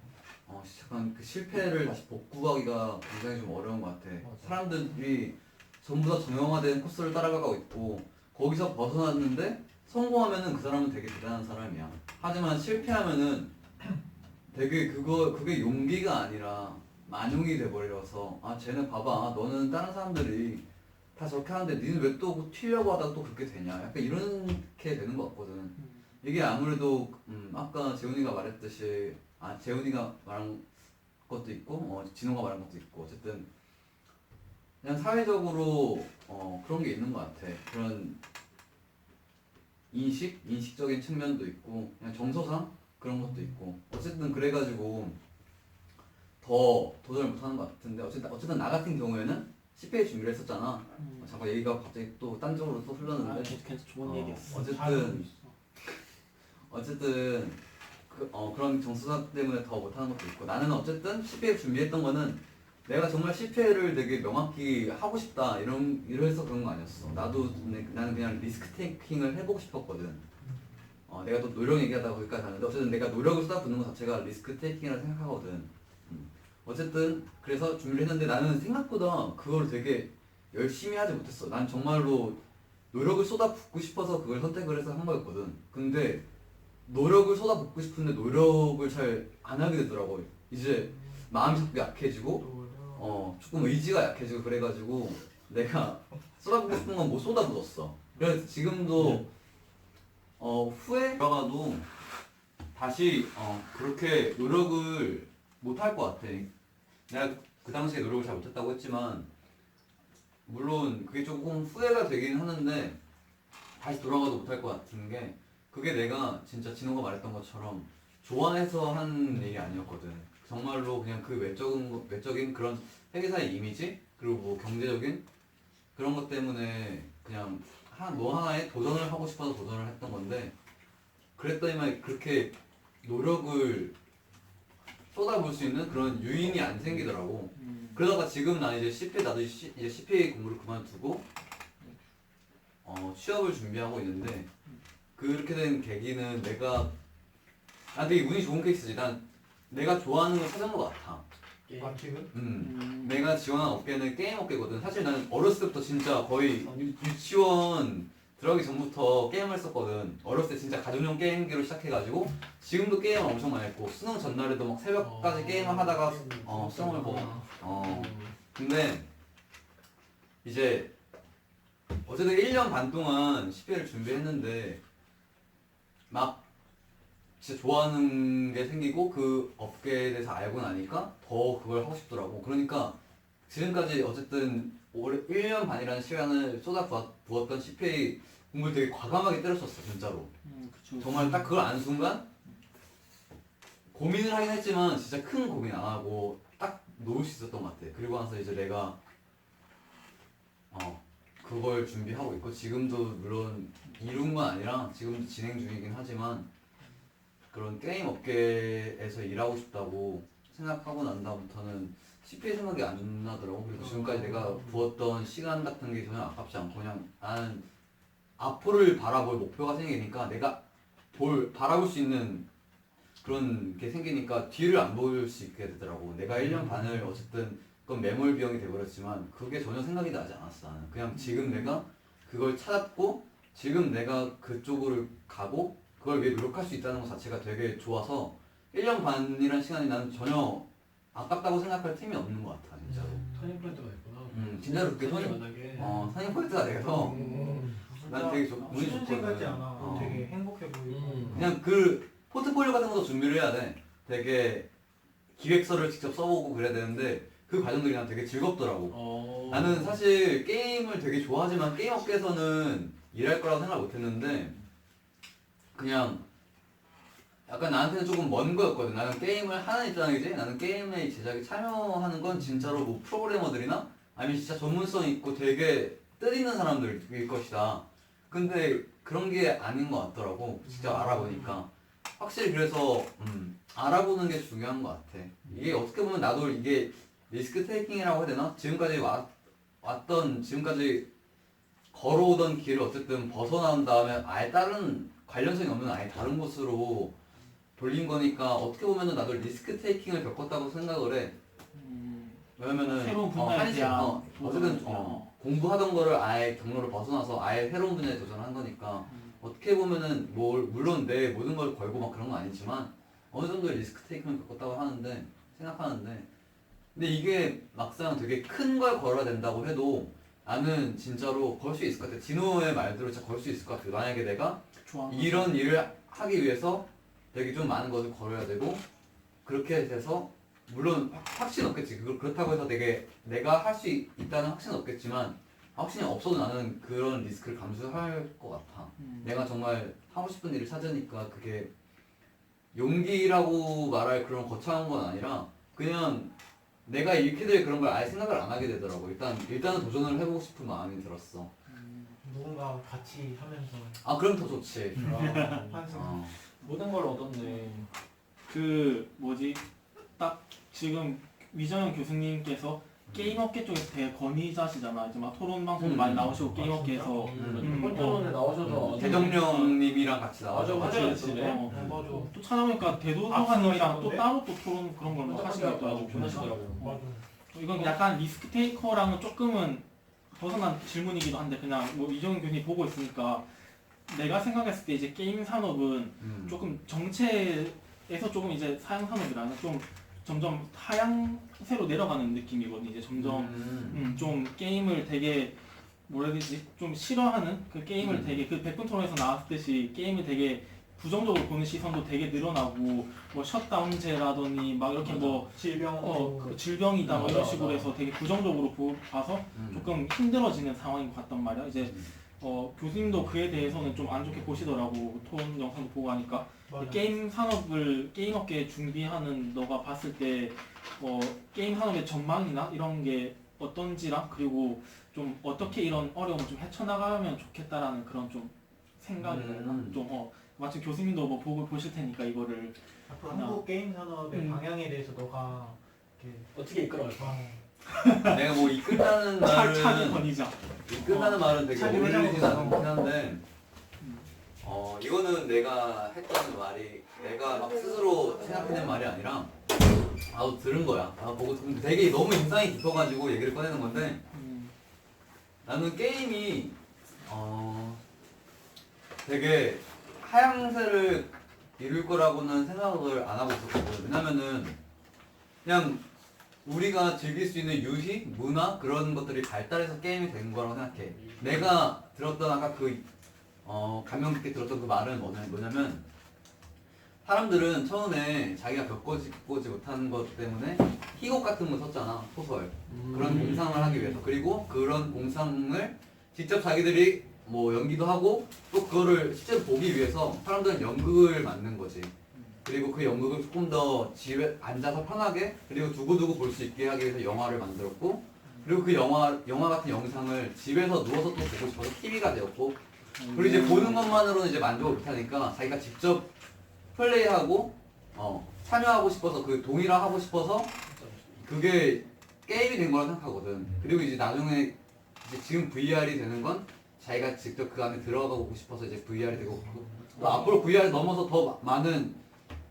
약간 그 실패를 다시 복구하기가 굉장히 좀 어려운 것 같아. 맞아. 사람들이 전부 다 정형화된 코스를 따라가고 있고 거기서 벗어났는데 성공하면은 그 사람은 되게 대단한 사람이야. 하지만 실패하면은 되게 그게 용기가 아니라 만용이 돼버려서 아 쟤는 봐봐 너는 다른 사람들이 다 저렇게 하는데 니는 왜 또 튀려고 하다가 또 그렇게 되냐 약간 이렇게 되는 것 같거든. 이게 아무래도 아까 재훈이가 말했듯이 재훈이가 말한 것도 있고 진호가 말한 것도 있고 어쨌든 그냥 사회적으로 그런 게 있는 것 같아. 그런 인식적인 측면도 있고 그냥 정서상 그런 것도 있고 어쨌든 그래가지고 더 도전을 못하는 것 같은데 어쨌든 나 같은 경우에는 CPA 준비를 했었잖아. 잠깐 얘기가 갑자기 또 딴 쪽으로 또 흘렀는데 계속 좋은 얘기였어. 어쨌든 그런 정서상 때문에 더 못하는 것도 있고 나는 어쨌든 CPA 준비했던 거는 내가 정말 CPA를 되게 명확히 하고 싶다 이래서 그런 거 아니었어. 나는 그냥 리스크 테이킹을 해보고 싶었거든. 내가 또 노력 얘기하다가 거기까지 가는데 어쨌든 내가 노력을 쏟아붓는 것 자체가 리스크 테이킹이라 생각하거든. 어쨌든 그래서 준비를 했는데 나는 생각보다 그걸 되게 열심히 하지 못했어. 난 정말로 노력을 쏟아붓고 싶어서 그걸 선택을 해서 한 거였거든. 근데 노력을 쏟아붓고 싶은데 노력을 잘 안 하게 되더라고. 이제 마음이 자꾸 약해지고 조금 의지가 약해지고 그래가지고 내가 쏟아붓고 싶은 건 못 쏟아붓었어. 그래서 지금도 후에 들어가도 다시 그렇게 노력을 못 할 것 같아. 내가 그 당시에 노력을 잘 못했다고 했지만 물론 그게 조금 후회가 되긴 하는데 다시 돌아가도 못 할 것 같은 게 그게 내가 진짜 진호가 말했던 것처럼 좋아해서 한 일이 아니었거든. 정말로 그냥 그 외적인 그런 회계사의 이미지 그리고 뭐 경제적인 그런 것 때문에 그냥 뭐 하나에 도전을 하고 싶어서 도전을 했던 건데 그랬더니만 그렇게 노력을 쏟아볼 수 있는 그런 유인이 안 생기더라고. 그러다가 지금 난 이제 이제 CPA 공부를 그만두고 취업을 준비하고 있는데 그렇게 된 계기는 난 되게 운이 좋은 케이스지. 난 내가 좋아하는 걸 찾은 것 같아. 지금? 내가 지원한 업계는 게임 업계거든. 사실 나는 어렸을 때부터 진짜 거의 유치원 들어가기 전부터 게임을 했었거든. 어렸을 때 진짜 가정용 게임기로 시작해가지고 지금도 게임을 엄청 많이 했고 수능 전날에도 막 새벽까지 게임을 하다가 시험을 보고 근데 이제 어쨌든 1년 반 동안 CPA를 준비했는데 막 진짜 좋아하는 게 생기고 그 업계에 대해서 알고 나니까 더 그걸 하고 싶더라고. 그러니까 지금까지 어쨌든 올해 1년 반이라는 시간을 쏟아부었던 CPA 공부를 되게 과감하게 때렸었어 진짜로. 그쵸. 정말 딱 그걸 안 순간 고민을 하긴 했지만 진짜 큰 고민 안 하고 딱 놓을 수 있었던 것 같아. 그리고 나서 이제 내가 그걸 준비하고 있고 지금도 물론 이룬 건 아니라 지금도 진행 중이긴 하지만 그런 게임 업계에서 일하고 싶다고 생각하고 난 다음부터는 CPA 생각이 안 나더라고. 그리고 지금까지 내가 부었던 시간 같은 게 전혀 아깝지 않고 그냥 나는 앞으로를 바라볼 목표가 생기니까 내가 바라볼 수 있는 그런 게 생기니까 뒤를 안 볼 수 있게 되더라고. 내가 1년 반을 어쨌든 그건 매몰 비용이 돼버렸지만 그게 전혀 생각이 나지 않았어. 나는 그냥 지금 내가 그걸 찾았고 지금 내가 그쪽으로 가고 그걸 위해 노력할 수 있다는 것 자체가 되게 좋아서 1년 반이라는 시간이 나는 전혀 아깝다고 생각할 틈이 없는 것 같아 진짜로. 터닝 포인트가 있구나. 진짜로 그게 만나게. 터닝 포인트가 돼서 난 되게 운이 취준생 좋거든. 같지 않아. 되게 행복해 보이고. 그냥 그 포트폴리오 같은 것도 준비를 해야 돼. 되게 기획서를 직접 써보고 그래야 되는데 그 과정들이 난 되게 즐겁더라고. 나는 사실 게임을 되게 좋아하지만 게임 업계에서는 일할 거라고 생각 못했는데 그냥 약간 나한테는 조금 먼 거였거든. 나는 게임을 하는 입장이지. 나는 게임의 제작에 참여하는 건 진짜로 뭐 프로그래머들이나 아니면 진짜 전문성 있고 되게 뜻있는 사람들일 것이다. 근데 그런 게 아닌 것 같더라고. 직접 알아보니까. 확실히 그래서 알아보는 게 중요한 것 같아. 이게 어떻게 보면 나도 이게 리스크 테이킹이라고 해야 되나? 지금까지 걸어오던 길을 어쨌든 벗어난 다음에 아예 다른 관련성이 없는 아예 다른 곳으로 돌린 거니까 어떻게 보면은 나도 리스크 테이킹을 겪었다고 생각을 해. 왜냐면은 새로운 분야에 대한 어쨌든 도전이야. 공부하던 거를 아예 경로를 벗어나서 아예 새로운 분야에 도전한 거니까 어떻게 보면은 물론 내 모든 걸 걸고 막 그런 건 아니지만 어느 정도의 리스크 테이킹을 겪었다고 하는데 생각하는데 근데 이게 막상 되게 큰 걸 걸어야 된다고 해도 나는 진짜로 걸 수 있을 것 같아. 진호의 말대로 진짜 걸 수 있을 것 같아. 만약에 내가 좋아하는 이런 일을 하기 위해서 되게 좀 많은 것을 걸어야 되고 그렇게 돼서 물론 확신은 없겠지. 그렇다고 해서 되게 내가 할 수 있다는 확신은 없겠지만 확신이 없어도 나는 그런 리스크를 감수할 것 같아. 내가 정말 하고 싶은 일을 찾으니까 그게 용기라고 말할 그런 거창한 건 아니라 그냥 내가 잃게 될 그런 걸 아예 생각을 안 하게 되더라고. 일단은 도전을 해보고 싶은 마음이 들었어. 누군가 같이 하면서 아 그럼 더 좋지. 환승. 어. 모든 걸 얻었네. 그 뭐지 딱 지금 위정현 교수님께서 게임 업계 쪽에서 되게 권위자시잖아. 이제 막 토론 방송 많이 나오시고 게임 업계에서 이번 토론에 나오셔서 대정령님이랑 같이 나와서 맞아, 같이 맞아. 했어. 맞아. 또 찾아보니까 대도서관님이랑 또 따로 또 토론 그런 걸 막 하시는 것도 알고 보니까 하시더라고요. 맞아. 이건 약간 리스크 테이커랑은 조금은 벗어난 질문이기도 한데 그냥 뭐 이정현 교수님 보고 있으니까 내가 생각했을 때 이제 게임 산업은 조금 정체에서 조금 이제 사양 산업이라는 좀 점점 하향세로 내려가는 느낌이거든. 이제 점점 좀 게임을 되게 뭐라 해야 되지? 좀 싫어하는 그 게임을 되게 그 백분 토론에서 나왔듯이 게임을 되게 부정적으로 보는 시선도 되게 늘어나고 뭐 셧다운제라더니 막 이렇게 뭐 질병. 질병이다 뭐 이런 맞아, 식으로 맞아. 해서 되게 부정적으로 봐서 조금 힘들어지는 상황인 것 같단 말이야. 이제 교수님도 그에 대해서는 좀 안 좋게 보시더라고. 토론 영상도 보고 하니까. 맞아. 게임 업계 준비하는 너가 봤을 때 게임 산업의 전망이나 이런 게 어떤지랑 그리고 좀 어떻게 이런 어려움을 좀 헤쳐나가면 좋겠다라는 그런 좀 생각이 좀 마침 교수님도 뭐 보고 보실 테니까 이거를 앞으로 한국 게임 산업의 방향에 대해서 너가 이렇게 어떻게 이끌어갈까? 내가 뭐 이끌다는 차기 말은 권위자. 이끌다는 말은 되게 차기 어울리진 회장으로서. 않긴 한데 이거는 내가 했던 말이 내가 막 스스로 생각해낸 말이 아니라 나도 들은 거야. 나 보고 되게 너무 인상이 깊어가지고 얘기를 꺼내는 건데 나는 게임이 되게 하향세를 이룰 거라고는 생각을 안 하고 있었거든. 왜냐면은 그냥 우리가 즐길 수 있는 유희, 문화 그런 것들이 발달해서 게임이 된 거라고 생각해. 내가 들었던 아까 감명 깊게 들었던 그 말은 뭐냐면 사람들은 처음에 자기가 겪어보지 못한 것 때문에 희곡 같은 거 썼잖아. 소설. 그런 공상을 하기 위해서. 그리고 그런 공상을 직접 자기들이 뭐 연기도 하고 또 그거를 실제로 보기 위해서 사람들은 연극을 만든 거지. 그리고 그 연극을 조금 더 집에 앉아서 편하게 그리고 두고두고 볼 수 있게 하기 위해서 영화를 만들었고 그리고 그 영화 같은 영상을 집에서 누워서 또 보고 싶어서 TV가 되었고 그리고 이제 보는 것만으로는 이제 만족을 못하니까 자기가 직접 플레이하고 참여하고 싶어서 그 동의를 하고 싶어서 그게 게임이 된 거라 생각하거든. 그리고 이제 나중에 이제 지금 VR이 되는 건 자기가 직접 그 안에 들어가 보고 싶어서 이제 VR이 되고 또 앞으로 VR 넘어서 더 많은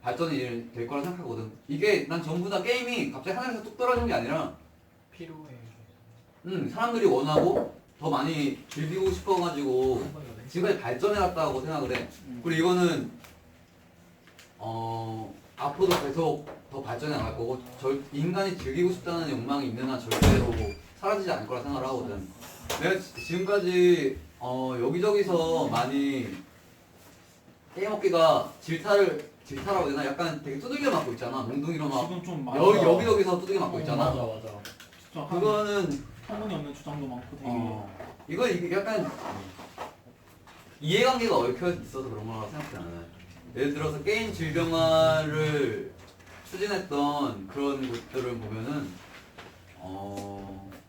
발전이 될 거라 생각하거든. 이게 난 전부 다 게임이 갑자기 하늘에서 뚝 떨어진 게 아니라 필요해. 사람들이 원하고 더 많이 즐기고 싶어가지고 지금까지 발전해왔다고 생각을 해. 그리고 이거는 앞으로도 계속 더 발전해 나갈 거고 인간이 즐기고 싶다는 욕망이 있는 한 절대로 사라지지 않을 거라 생각을 하거든. 내가 지금까지 여기저기서 많이 게임 업계가 질타라고 해야 되나? 약간 되게 두들겨 맞고 있잖아. 몽둥이로 막 지금 좀 많이 여기저기서 두들겨 맞고 있잖아. 맞아 맞아. 진짜 그거는 터무니없는 주장도 많고 되게 이게 약간 이해관계가 얽혀 있어서 그런 거라고 생각해 나는. 예를 들어서 게임 질병화를 추진했던 그런 곳들을 보면은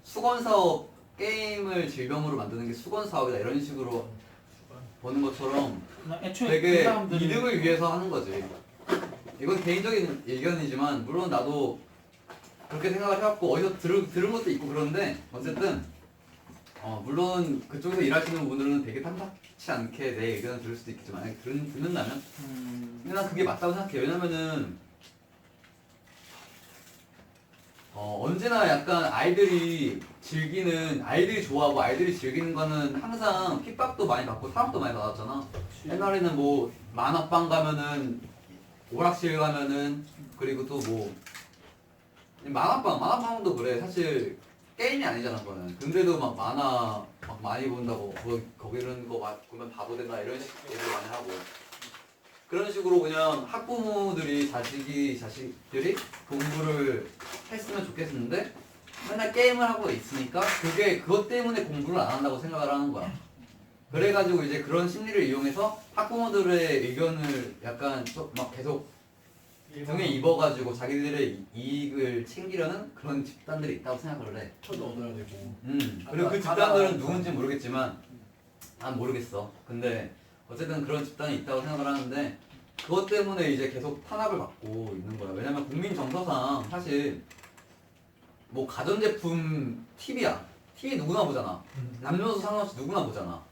수건 사업 게임을 질병으로 만드는 게 수건 사업이다 이런 식으로 보는 것처럼 애초에 되게 그 사람들은 이득을 위해서 하는 거지. 이건 개인적인 의견이지만 물론 나도 그렇게 생각을 해왔고 어디서 들은 것도 있고 그런데 어쨌든 물론 그쪽에서 일하시는 분들은 되게 않게 내 의견을 들을 수도 있겠지만 만약에 듣는다면 음. 근데 난 그게 맞다고 생각해. 왜냐면은 언제나 약간 아이들이 좋아하고 아이들이 즐기는 거는 항상 핍박도 많이 받고 타락도 많이 받았잖아. 옛날에는 뭐 만화방 가면은 오락실 가면은 그리고 또 뭐 만화방도 그래. 사실 게임이 아니잖아 그거는. 근데도 막 만화 막 많이 본다고 거기 이런 거 보면 바보 된다 이런 식 얘기를 많이 하고 그런 식으로 그냥 학부모들이 자식들이 공부를 했으면 좋겠는데 맨날 게임을 하고 있으니까 그것 때문에 공부를 안 한다고 생각을 하는 거야. 그래가지고 이제 그런 심리를 이용해서 학부모들의 의견을 약간 막 계속 등에 입어가지고 자기들의 이익을 챙기려는 그런 집단들이 있다고 생각을 해. 쳐도 얻어야 되고. 그리고 그 집단들은 누군지 모르겠지만 난 모르겠어. 근데 어쨌든 그런 집단이 있다고 생각을 하는데 그것 때문에 이제 계속 탄압을 받고 있는 거야. 왜냐면 국민 정서상 사실 뭐 가전제품 TV야. TV 누구나 보잖아. 남녀노소 상관없이 누구나 보잖아.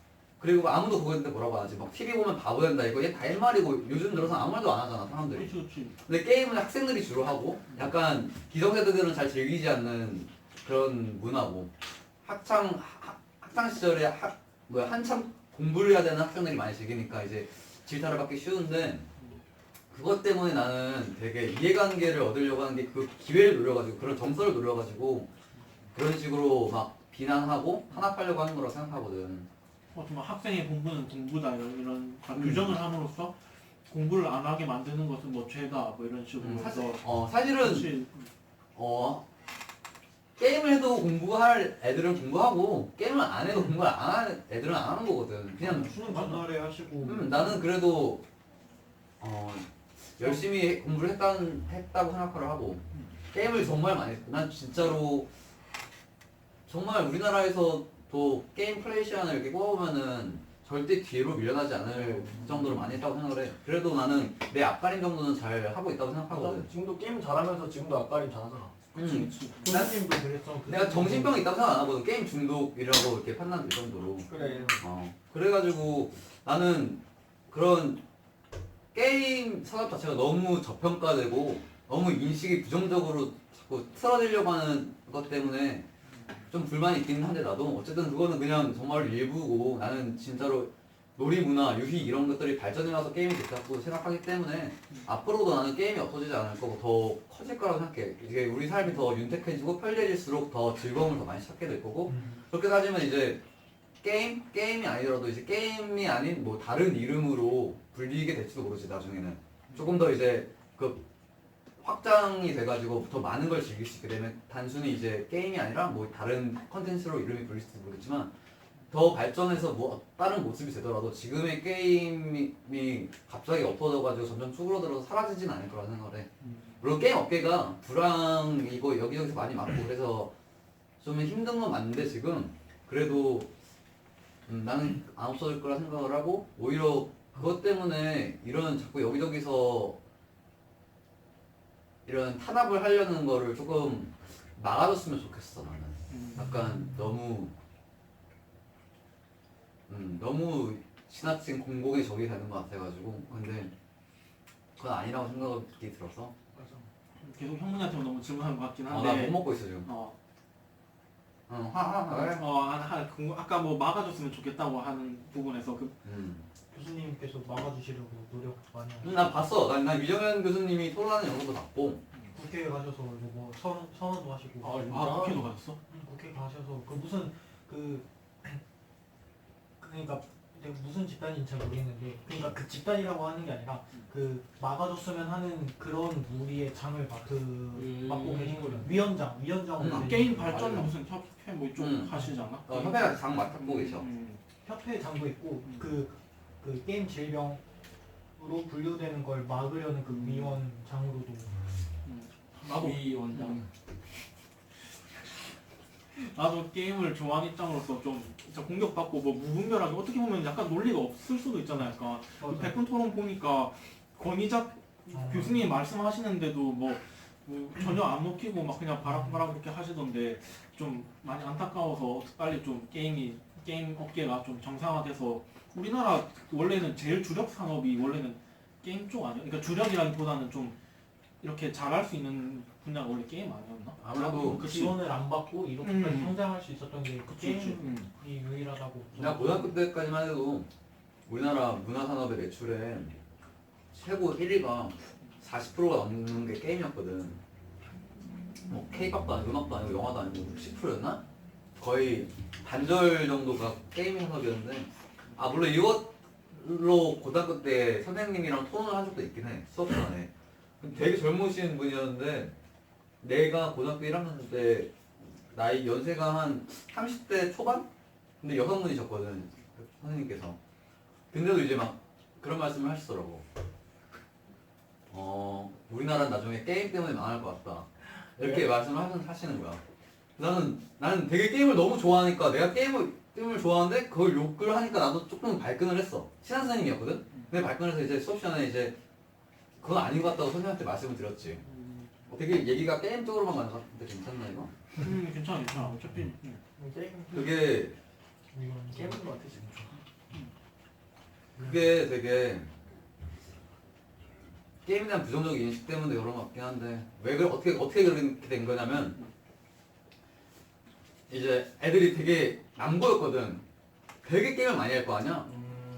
그리고 아무도 그거한테 뭐라고 안 하지. 막 TV 보면 바보 된다 이거 얘 다 일말이고 요즘 들어서 아무 말도 안 하잖아 사람들이. 그렇지. 근데 게임은 학생들이 주로 하고 약간 기성세대들은 잘 즐기지 않는 그런 문화고 학창 시절에 한참 공부를 해야 되는 학생들이 많이 즐기니까 이제 질타를 받기 쉬운데 그것 때문에 나는 되게 이해관계를 얻으려고 하는 게 그 기회를 노려가지고 그런 정서를 노려가지고 그런 식으로 막 비난하고 탄압하려고 하는 거라고 생각하거든. 정말 학생의 공부는 공부다 이런 규정을 함으로써 공부를 안 하게 만드는 것은 뭐 죄다 뭐 이런 식으로 해서 사실은 사실 게임을 해도 공부할 애들은 공부하고 게임을 안 해도 공부를 안 하는 애들은 안 하는 거거든. 그냥 수능 전날에 하시고. 나는 그래도 열심히 공부를 했다고 생각을 하고 게임을 정말 많이 했고 난 진짜로 정말 우리나라에서 또 게임 플레이 시간을 이렇게 꼽아보면은 절대 뒤로 밀려나지 않을 정도로 많이 했다고 생각을 해. 그래도 나는 내 앞가림 정도는 잘 하고 있다고 생각하거든. 지금도 게임 잘하면서 지금도 앞가림 잘하잖아. 교수님도 그랬어. 내가 정신병이 있다고 생각 안 하거든. 게임 중독이라고 이렇게 판단될 정도로. 그래. 그래가지고 나는 그런 게임 산업 자체가 너무 저평가되고 너무 인식이 부정적으로 자꾸 틀어지려고 하는 것 때문에 좀 불만이 있긴 한데 나도 어쨌든 그거는 그냥 정말 일부고 나는 진짜로 놀이문화, 유희 이런 것들이 발전해와서 게임이 됐다고 생각하기 때문에 앞으로도 나는 게임이 없어지지 않을 거고 더 커질 거라고 생각해. 이게 우리 삶이 더 윤택해지고 편리해질수록 더 즐거움을 더 많이 찾게 될 거고 그렇게 따지면 이제 게임이 아니더라도 이제 게임이 아닌 뭐 다른 이름으로 불리게 될지도 모르지 나중에는 조금 더 이제 그 확장이 돼가지고 더 많은 걸 즐길 수 있게 되면 단순히 이제 게임이 아니라 뭐 다른 컨텐츠로 이름이 불릴지도 모르겠지만 더 발전해서 뭐 다른 모습이 되더라도 지금의 게임이 갑자기 없어져가지고 점점 쭈그러들어서 사라지진 않을 거라 생각을 해. 물론 게임 업계가 불황이고 여기저기서 많이 맞고 그래서 좀 힘든 건 맞는데 지금 그래도 나는 안 없어질 거라 생각을 하고 오히려 그것 때문에 이런 자꾸 여기저기서 이런 탄압을 하려는 거를 조금 막아줬으면 좋겠어 나는. 약간 너무 지나친 공공의 적이 되는 것 같아가지고 근데 그건 아니라고 생각이 들어서 맞아. 계속 형문이한테 너무 질문한 것 같긴 나 한데 못 먹고 있어 지금. 아까 뭐 막아줬으면 좋겠다고 하는 부분에서 교수님께서 막아주시려고 노력 많이 하시고 나 봤어. 난 유정현 교수님이 토론하는 영상도 봤고 국회에 가셔서 뭐 선언도 하시고 국회도 가셨어? 국회 가셔서 그 무슨 그러니까 내가 무슨 집단인지 잘 모르겠는데 그러니까 그 집단이라고 하는 게 아니라 그 막아줬으면 하는 그런 무리의 장을 맡고 계신 거예요. 위원장으로 게임 발전 무슨 협회 뭐 이쪽 하시잖아? 협회가 장 맡고 계셔. 협회 장도 있고 그 게임 질병으로 분류되는 걸 막으려는 그 위원장으로도 나도 위원장. 나도 게임을 좋아하는 입장으로서 좀 진짜 공격받고 뭐 무분별하게 어떻게 보면 약간 논리가 없을 수도 있잖아요. 약간 백분 토론 보니까 권위작 교수님이 말씀하시는데도 뭐 전혀 안 먹히고 막 그냥 바락바락 이렇게 하시던데 좀 많이 안타까워서 빨리 좀 게임 업계가 좀 정상화돼서 우리나라 원래는 제일 주력 산업이 원래는 게임 쪽 아니야? 그러니까 주력이라기보다는 좀 이렇게 잘할 수 있는 분야가 원래 게임 아니었나? 아무래도 그치. 지원을 안 받고 이렇게까지 음. 성장할 수 있었던 게 그치, 그치. 게임이 유일하다고. 나 고등학교 때까지만 해도 우리나라 문화산업의 매출의 최고 1위가 40%가 넘는 게 게임이었거든. 뭐 K-팝도 아니고 음악도 아니고 영화도 아니고 10%였나? 거의 반절 정도가 게임 산업이었는데 물론 이것로 고등학교 때 선생님이랑 토론을 한 적도 있긴 해. 수업 시간에. 되게 젊으신 분이었는데 내가 고등학교 1학년 때 나이 연세가 한 30대 초반? 근데 여성분이셨거든 선생님께서. 근데도 이제 막 그런 말씀을 하시더라고. 우리나라는 나중에 게임 때문에 망할 것 같다. 이렇게 말씀을 하시는 거야. 나는 되게 게임을 너무 좋아하니까 내가 게임을 좋아하는데 그걸 욕을 하니까 나도 조금 발끈을 했어. 친한 선생님이었거든? 근데 발끈을 해서 이제 수업 시간에 이제 그건 아닌 것 같다고 선생님한테 말씀을 드렸지. 되게 얘기가 게임 쪽으로만 가는 것 같은데 괜찮나 이거? 괜찮아. 어차피 게임 그게 게임인 것 같아 지금. 그게 되게 게임에 대한 부정적 인식 때문에 그런 것 같긴 한데 어떻게 그렇게 된 거냐면 이제 애들이 되게 남고였거든. 되게 게임을 많이 할 거 아니야?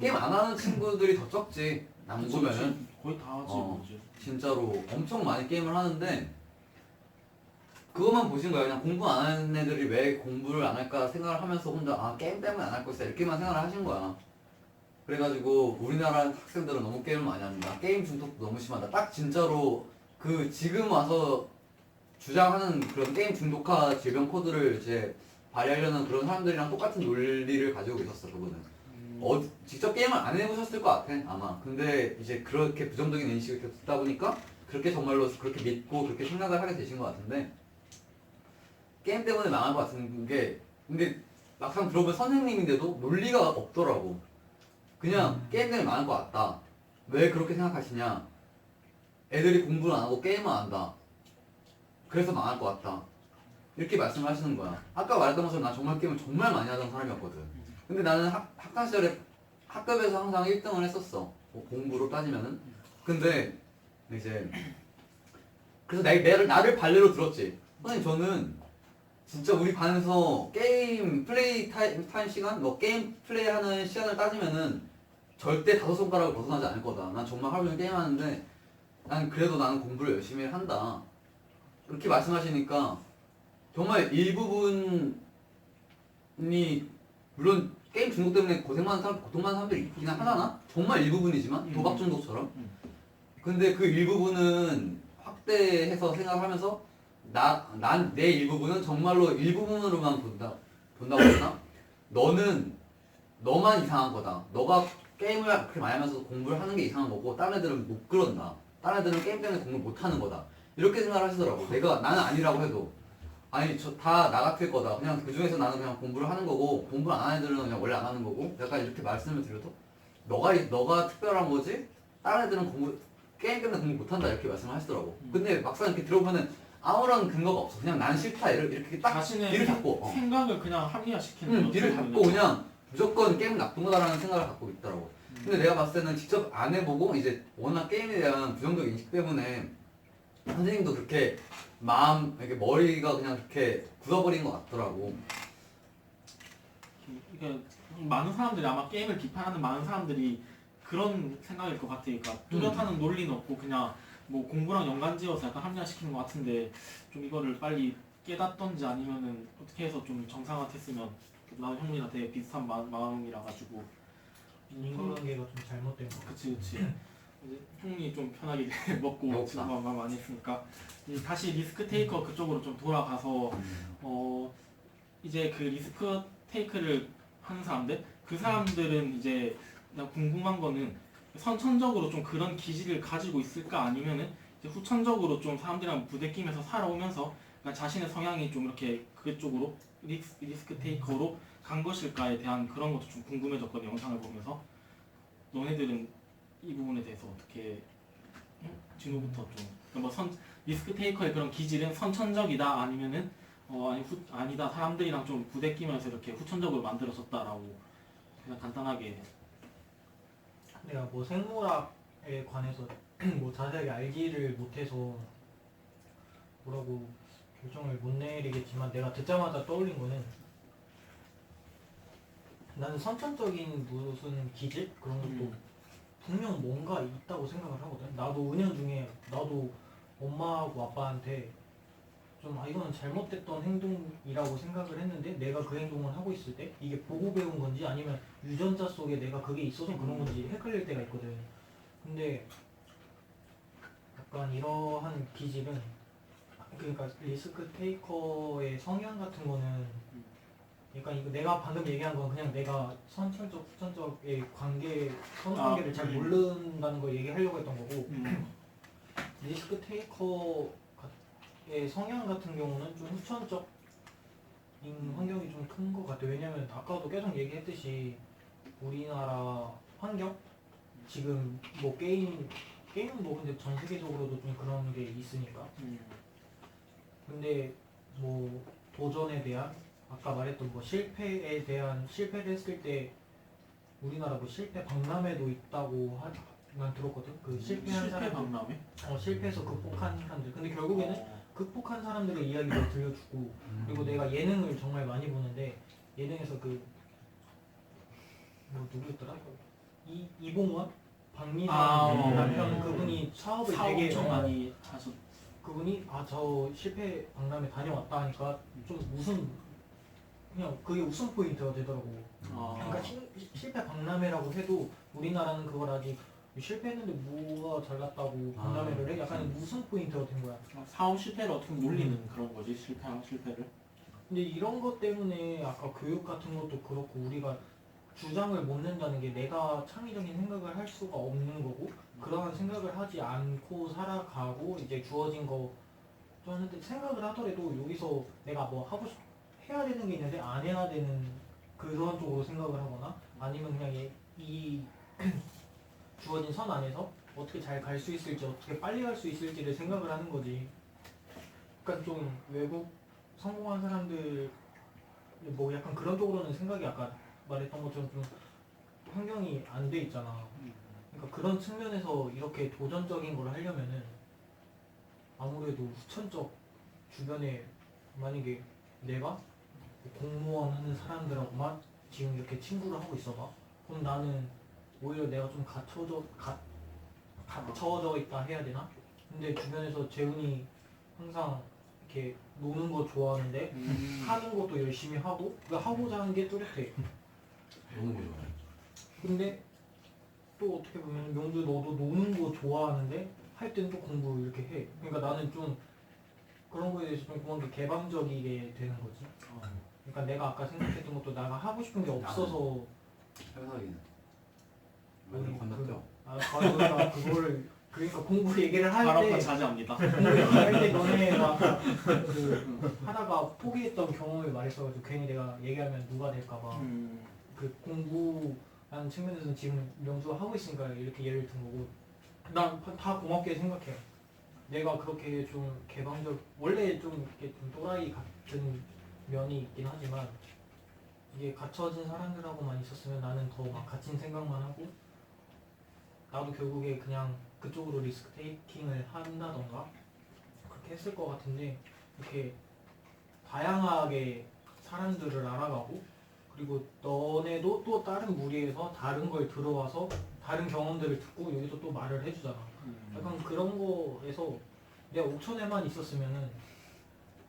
게임 안 하는 친구들이 더 적지. 남고면은 거의 다 하지 어. 뭐지. 진짜로 엄청 많이 게임을 하는데 그것만 보신 거야. 그냥 공부 안 하는 애들이 왜 공부를 안 할까 생각을 하면서 혼자 게임 때문에 안 할 것이다 이렇게만 생각을 하신 거야. 그래가지고 우리나라 학생들은 너무 게임을 많이 한다. 게임 중독도 너무 심하다. 딱 진짜로 그 지금 와서 주장하는 그런 게임 중독화 질병 코드를 이제 발휘하려는 그런 사람들이랑 똑같은 논리를 가지고 계셨어 그분은. 직접 게임을 안 해보셨을 것 같아 아마. 근데 이제 그렇게 부정적인 인식을 계속 듣다 보니까 그렇게 정말로 그렇게 믿고 그렇게 생각을 하게 되신 것 같은데 게임 때문에 망할 것 같은 게 근데 막상 들어보면 선생님인데도 논리가 없더라고. 그냥 게임 때문에 망할 것 같다. 왜 그렇게 생각하시냐? 애들이 공부를 안 하고 게임을 안 한다. 그래서 망할 것 같다. 이렇게 말씀을 하시는 거야. 아까 말했던 것처럼 난 정말 게임을 정말 많이 하던 사람이었거든. 근데 나는 학창 시절에 학급에서 항상 1등을 했었어. 공부로 따지면은. 근데 이제 그래서 나를 발레로 들었지. 선생님 저는 진짜 우리 반에서 게임 플레이 타임 시간, 뭐 게임 플레이하는 시간을 따지면은 절대 5손가락을 벗어나지 않을 거다. 난 정말 하루 종일 게임하는데 난 그래도 나는 공부를 열심히 한다. 그렇게 말씀하시니까 정말 일부분이 물론 게임 중독 때문에 고통받는 사람들이 있긴 하잖아? 정말 일부분이지만 도박 중독처럼. 근데 그 일부분은 확대해서 생각하면서 내 일부분은 정말로 일부분으로만 본다고 했나? 너만 이상한 거다. 너가 게임을 그렇게 많이 하면서 공부를 하는 게 이상한 거고 다른 애들은 못 그런다. 다른 애들은 게임 때문에 공부를 못 하는 거다. 이렇게 생각을 하시더라고. 나는 아니라고 해도 아니 저 다 나 같을 거다. 그냥 그 중에서 나는 그냥 공부를 하는 거고 공부를 안 하는 애들은 그냥 원래 안 하는 거고 약간 이렇게 말씀을 드려도 너가 특별한 거지 다른 애들은 게임 때문에 공부 못 한다 이렇게 말씀을 하시더라고. 근데 막상 이렇게 들어보면 아무런 근거가 없어. 그냥 난 싫다 이렇게 딱 자신의 뒤를 닫고 생각을 그냥 합리화시키는 뒤를 닫고 그냥 무조건 게임은 나쁜 거다라는 생각을 갖고 있더라고. 근데 내가 봤을 때는 직접 안 해보고 이제 워낙 게임에 대한 부정적 인식 때문에 선생님도 그렇게 이렇게 머리가 그냥 그렇게 굳어버린 것 같더라고. 그러니까 많은 사람들이 아마 게임을 비판하는 많은 사람들이 그런 생각일 것 같아. 그러니까 뚜렷한 논리는 없고 그냥 뭐 공부랑 연관지어서 약간 합리화시키는 것 같은데 좀 이거를 빨리 깨닫던지 아니면은 어떻게 해서 좀 정상화됐으면 나도 형님이랑 되게 비슷한 마음이라 가지고 인간관계가 좀 잘못된 거. 그치 이제 형이 좀 편하게 먹고 지금 말 많이 했으니까 다시 리스크 테이커 그쪽으로 좀 돌아가서 이제 그 리스크 테이크를 하는 사람들 그 사람들은 이제 나 궁금한 거는 선천적으로 좀 그런 기질을 가지고 있을까 아니면은 이제 후천적으로 좀 사람들이랑 부대끼면서 살아오면서 그러니까 자신의 성향이 좀 이렇게 그쪽으로 리스크 테이커로 간 것일까에 대한 그런 것도 좀 궁금해졌거든요. 영상을 보면서 너네들은 이 부분에 대해서 어떻게 진우부터 좀 리스크 테이커의 그런 기질은 선천적이다 아니면은 아니다 사람들이랑 좀 부대끼면서 이렇게 후천적으로 만들어졌다라고 그냥 간단하게 내가 뭐 생물학에 관해서 뭐 자세하게 알지를 못해서 뭐라고 결정을 못 내리겠지만 내가 듣자마자 떠올린 거는 나는 선천적인 무슨 기질 그런 것도 분명 뭔가 있다고 생각을 하거든. 나도 은연중에 나도 엄마하고 아빠한테 좀 이거는 잘못됐던 행동이라고 생각을 했는데 내가 그 행동을 하고 있을 때 이게 보고 배운 건지 아니면 유전자 속에 내가 그게 있어서 그런 건지 헷갈릴 때가 있거든. 근데 약간 이러한 기질은 그러니까 리스크 테이커의 성향 같은 거는 그러니까 이거 내가 방금 얘기한 건 그냥 내가 선천적 후천적의 관계 선관계를 잘 모른다는 걸 얘기하려고 했던 거고 리스크 테이커의 성향 같은 경우는 좀 후천적인 환경이 좀 큰 것 같아요. 왜냐면 아까도 계속 얘기했듯이 우리나라 환경 지금 뭐 게임은 뭐 근데 전 세계적으로도 좀 그런 게 있으니까 근데 뭐 도전에 대한 아까 말했던 뭐 실패에 대한 실패를 했을 때 우리나라 뭐 실패 박람회도 있다고 난 들었거든. 그 실패한 실패 사람 박람회? 실패해서 극복한 사람들. 근데 결국에는 극복한 사람들의 이야기를 들려주고 그리고 내가 예능을 정말 많이 보는데 예능에서 그 뭐 누구였더라? 이봉원 박미선 남편 그분이 사업을 사업 되게 엄청 많이 하셨. 그분이 저 실패 박람회 다녀왔다 하니까 좀 웃음 그냥 그게 웃음 포인트가 되더라고. 그러니까 실패 박람회라고 해도 우리나라는 그걸 아직 실패했는데 뭐가 잘났다고 박람회를 해? 약간 웃음 포인트가 된 거야. 사업 실패를 어떻게 놀리는 그런 거지 실패한 실패를. 근데 이런 것 때문에 아까 교육 같은 것도 그렇고 우리가 주장을 못 낸다는 게 내가 창의적인 생각을 할 수가 없는 거고 그러한 생각을 하지 않고 살아가고 이제 주어진 거 저는 생각을 하더라도 여기서 내가 뭐 하고 해야 되는 게 있는데 안 해야 되는 그런 쪽으로 생각을 하거나 아니면 그냥 이 주어진 선 안에서 어떻게 잘 갈 수 있을지 어떻게 빨리 갈 수 있을지를 생각을 하는 거지. 그러니까 좀 외국 성공한 사람들 뭐 약간 그런 쪽으로는 생각이 아까 말했던 것처럼 좀 환경이 안 돼 있잖아. 그러니까 그런 측면에서 이렇게 도전적인 걸 하려면은 아무래도 후천적 주변에 만약에 내가 공무원 하는 사람들하고만 지금 이렇게 친구를 하고 있어봐. 그럼 나는 오히려 내가 좀 갇혀져 있다 해야 되나? 근데 주변에서 재훈이 항상 이렇게 노는 거 좋아하는데 하는 것도 열심히 하고 그러니까 하고자 하는 게 뚜렷해. 노는 거 좋아해. 근데 또 어떻게 보면 명주 너도 노는 거 좋아하는데 할 때는 또 공부 이렇게 해. 그러니까 나는 좀 그런 거에 대해서 좀 그런 게 개방적이게 되는 거지. 그러니까 내가 아까 생각했던 것도 내가 하고 싶은 게 없어서 회사기는 우리 완전 건너뛰어. 그러니까 그거를 그러니까 공부 얘기를 할 발언 때 자제합니다. 공부 얘기할 때 너네가 그 하다가 포기했던 경험을 말했어가지고 괜히 내가 얘기하면 누가 될까봐 그 공부라는 측면에서는 지금 명주가 하고 있으니까 이렇게 예를 든 거고 난 다 고맙게 생각해. 내가 그렇게 좀 개방적 원래 좀 이렇게 좀 또라이 같은 면이 있긴 하지만 이게 갇혀진 사람들하고만 있었으면 나는 더 막 갇힌 생각만 하고 나도 결국에 그냥 그쪽으로 리스크 테이킹을 한다던가 그렇게 했을 것 같은데 이렇게 다양하게 사람들을 알아가고 그리고 너네도 또 다른 무리에서 다른 걸 들어와서 다른 경험들을 듣고 여기서 또 말을 해주잖아. 약간 그런 거에서 내가 옥천에만 있었으면은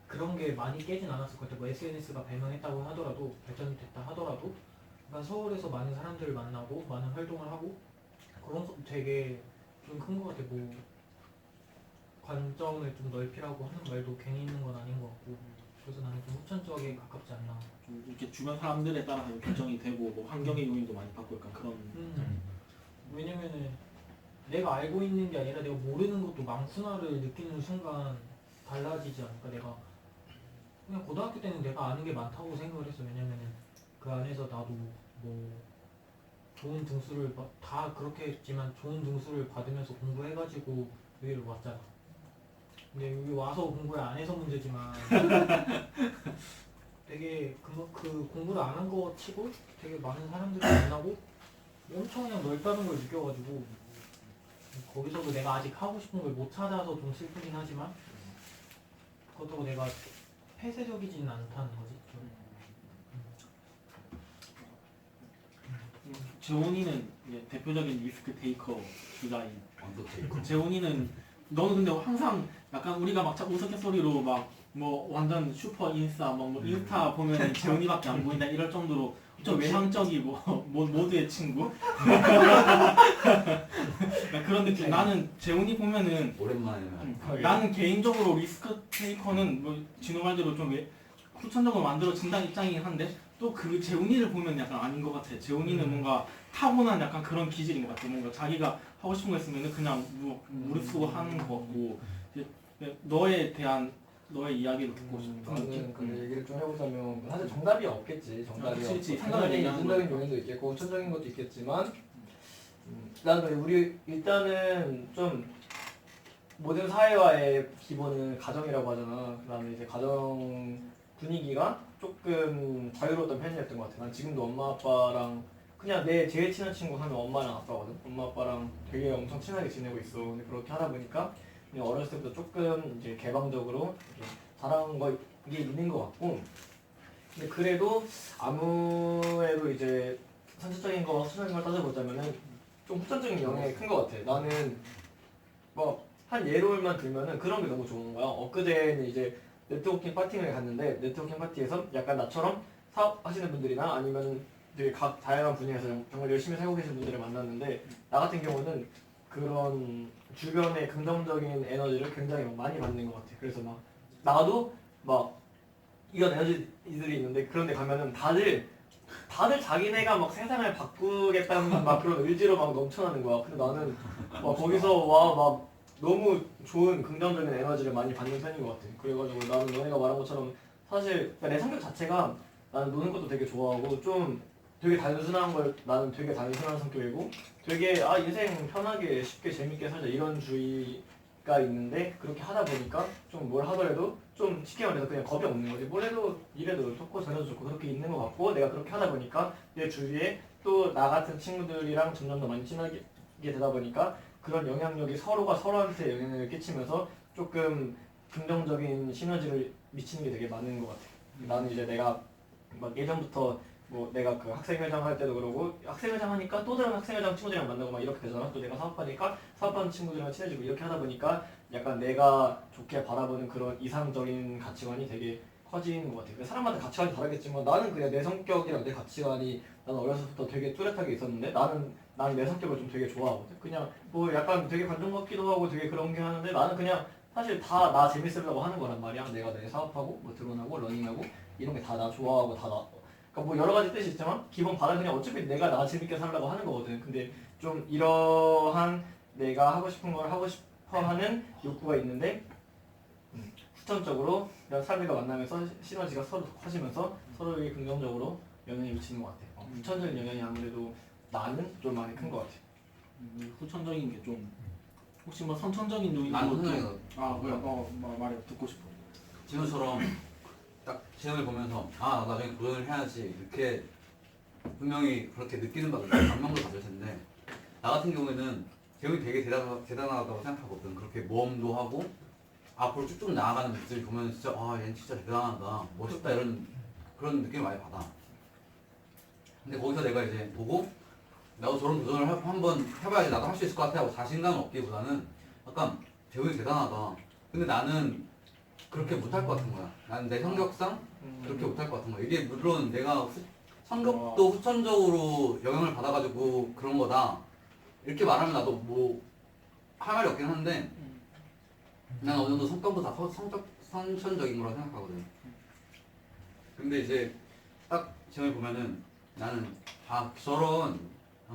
그런 게 많이 깨진 않았을 것 같아. 뭐 SNS가 발명했다고 하더라도 발전이 됐다 하더라도 약간 서울에서 많은 사람들을 만나고 많은 활동을 하고 그런 거 되게 좀 큰 것 같아. 뭐 관점을 좀 넓히라고 하는 말도 괜히 있는 건 아닌 것 같고 그래서 나는 좀 후천적에 가깝지 않나. 좀 이렇게 주변 사람들에 따라서 결정이 되고 뭐 환경의 요인도 많이 받고 약간 그런. 왜냐면은 내가 알고 있는 게 아니라 내가 모르는 것도 많구나를 느끼는 순간 달라지지 않을까. 내가 그냥 고등학교 때는 내가 아는 게 많다고 생각을 했어. 왜냐면은 그 안에서 나도 뭐 좋은 등수를 다 그렇게 했지만 좋은 등수를 받으면서 공부해가지고 여기를 왔잖아. 근데 여기 와서 공부를 안 해서 문제지만 되게 그 공부를 안 한 거 치고 되게 많은 사람들을 만나고 엄청 그냥 넓다는 걸 느껴가지고 거기서도 내가 아직 하고 싶은 걸 못 찾아서 좀 슬프긴 하지만 그렇다고 내가 폐쇄적이지는 않다는 거지. 좀. 재훈이는 이제 대표적인 리스크 테이커 주자인. 언더테이커. 재훈이는 너는 근데 항상 약간 우리가 막 우스갯소리로 막 뭐 완전 슈퍼 인싸 뭐 인스타 보면 재훈이밖에 안 보인다 이럴 정도로 좀 외향적이고 모두의 친구 그런 느낌. 나는 재훈이 보면은 오랜만에 나는 개인적으로 리스크 테이커는 뭐 진호 말대로 좀 후천적으로 만들어진다는 입장이긴 한데 또 그 재훈이를 보면 약간 아닌 것 같아. 재훈이는 뭔가 타고난 약간 그런 기질인 것 같아. 뭔가 자기가 하고 싶은 거 있으면 그냥 무릅쓰고 하는 것 같고 너에 대한 너의 이야기를 듣고 싶은 나는 느낌? 그 얘기를 좀 해보자면 사실 정답이 없겠지. 정답이 그치, 그치. 없고 생각을 당연히 얘기하는 이중적인 거니까. 요인도 있겠고 후천적인 것도 있겠지만 나는 우리 일단은 좀 모든 사회와의 기본은 가정이라고 하잖아. 나는 이제 가정 분위기가 조금 자유로웠던 편이었던 것 같아. 난 지금도 엄마 아빠랑 그냥 내 제일 친한 친구 하면 엄마랑 아빠거든. 엄마 아빠랑 되게 엄청 친하게 지내고 있어. 근데 그렇게 하다 보니까 그냥 어렸을 때부터 조금 이제 개방적으로 이렇게 자란 거 이게 있는 것 같고. 근데 그래도 아무래도 이제 선천적인 거와 후천적인 걸 따져보자면은 좀 후천적인 영향이 큰 것 같아. 나는 뭐 한 예로만 들면은 그런 게 너무 좋은 거야. 엊그제는 이제 네트워킹 파티를 갔는데 네트워킹 파티에서 약간 나처럼 사업하시는 분들이나 아니면 되게 각 다양한 분야에서 정말 열심히 살고 계신 분들을 만났는데 나 같은 경우는 그런 주변의 긍정적인 에너지를 굉장히 많이 받는 것 같아. 그래서 막 나도 막 이런 에너지들이 있는데 그런데 가면은 다들 자기네가 막 세상을 바꾸겠다는 막 그런 의지로 막 넘쳐나는 거야. 근데 나는 막 거기서 와 막 너무 좋은 긍정적인 에너지를 많이 받는 편인 것 같아. 그래가지고 나는 너네가 말한 것처럼 사실 내 성격 자체가 나는 노는 것도 되게 좋아하고 좀 되게 단순한 걸 나는 되게 단순한 성격이고 되게 인생 편하게 쉽게 재밌게 살자 이런 주의가 있는데 그렇게 하다 보니까 좀 뭘 하더라도 좀 쉽게 말해서 그냥 겁이 없는 거지. 뭘 해도 이래도 좋고 저래도 좋고 그렇게 있는 것 같고 내가 그렇게 하다 보니까 내 주위에 또 나 같은 친구들이랑 점점 더 많이 친하게 되다 보니까 그런 영향력이 서로가 서로한테 영향을 끼치면서 조금 긍정적인 시너지를 미치는 게 되게 많은 것 같아. 나는 이제 내가 막 예전부터 뭐 내가 그 학생회장 할 때도 그러고 학생회장 하니까 또 다른 학생회장 친구들이랑 만나고 막 이렇게 되잖아. 또 내가 사업하니까 사업하는 친구들이랑 친해지고 이렇게 하다 보니까 약간 내가 좋게 바라보는 그런 이상적인 가치관이 되게 커지는 것 같아. 그러니까 사람마다 가치관이 다르겠지만 나는 그냥 내 성격이랑 내 가치관이 나는 어렸을 때부터 되게 뚜렷하게 있었는데 나는 내 성격을 좀 되게 좋아하거든. 그냥 뭐 약간 되게 관종 같기도 하고 되게 그런 게 하는데 나는 그냥 사실 다 나 재밌으려고 하는 거란 말이야. 내가 내 사업하고 뭐 드론하고 러닝하고 이런 게 다 나 좋아하고 다 나. 그러니까 뭐 여러 가지 뜻이 있지만 기본 바닥은 그냥 어차피 내가 나 재밌게 살려고 하는 거거든. 근데 좀 이러한 내가 하고 싶은 걸 하고 싶어 하는 욕구가 있는데 후천적으로 사람들과 만나면서 시너지가 서로 커지면서 서로에게 긍정적으로 영향이 미치는 것 같아. 후천적인 영향이 아무래도 나는 좀 많이 큰 것 같아. 후천적인 게 좀 혹시 뭐 선천적인 요인도 난 좀- 선천적인 뭐야 말해 듣고 싶어. 진우처럼 딱 시험을 보면서 아 나중에 도전을 해야지 이렇게 분명히 그렇게 느끼는 바가 감명도 받을 텐데 나 같은 경우에는 재훈이 되게 대단하다고 생각하거든. 그렇게 모험도 하고 앞으로 쭉쭉 나아가는 모습을 보면 진짜 얘는 진짜 대단하다 멋있다 이런 그런 느낌을 많이 받아. 근데 거기서 내가 이제 보고 나도 저런 도전을 한번 해봐야지 나도 할 수 있을 것 같아 하고 자신감을 얻기보다는 약간 재훈이 대단하다. 근데 나는 그렇게 못할 것 같은 거야. 나는 내 성격상 그렇게 못할 것 같은 거야. 이게 물론 내가 성격도 후천적으로 영향을 받아가지고 그런 거다 이렇게 말하면 나도 뭐 할 말이 없긴 한데 난 어느 정도 성격도 다 선천적인 거라고 생각하거든. 근데 이제 딱 시험을 보면은 나는 저런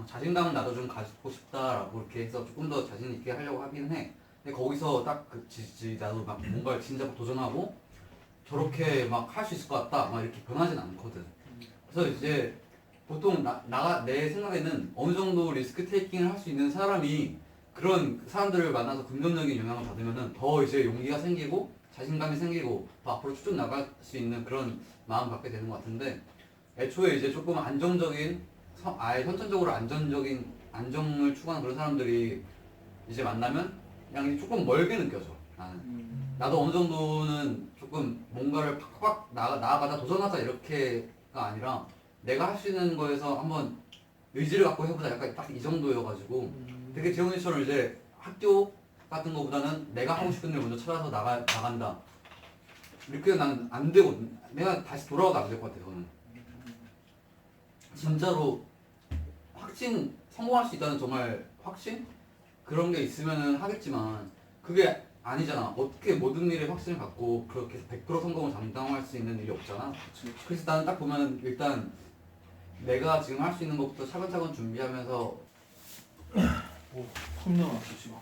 자신감은 나도 좀 가지고 싶다라고 이렇게 해서 조금 더 자신 있게 하려고 하긴 해. 근데 거기서 딱 나도 막 뭔가를 진짜 도전하고 저렇게 막 할 수 있을 것 같다 막 이렇게 변하진 않거든. 그래서 이제 보통 내 생각에는 어느 정도 리스크 테이킹을 할 수 있는 사람이 그런 사람들을 만나서 긍정적인 영향을 받으면은 더 이제 용기가 생기고 자신감이 생기고 더 앞으로 쭉 나갈 수 있는 그런 마음 갖게 되는 것 같은데 애초에 이제 조금 안정적인 아예 선천적으로 안정을 추구하는 그런 사람들이 이제 만나면 그냥 조금 멀게 느껴져. 나는. 나도 어느 정도는 조금 뭔가를 팍팍 나아가자 도전하자 이렇게가 아니라 내가 할 수 있는 거에서 한번 의지를 갖고 해보자 약간 딱 이 정도여가지고 되게 재훈이처럼 이제 학교 같은 거보다는 내가 하고 싶은 일 먼저 찾아서 나간다 이렇게 난 안 되거든. 내가 다시 돌아와도 안 될 것 같아. 저는 진짜로 확신 성공할 수 있다는 정말 확신 그런 게 있으면은 하겠지만 그게 아니잖아. 어떻게 모든 일에 확신을 갖고 그렇게 100% 성공을 장담할 수 있는 일이 없잖아. 그래서 나는 딱 보면 일단 내가 지금 할 수 있는 것부터 차근차근 준비하면서 컵 넣어놨어 지금.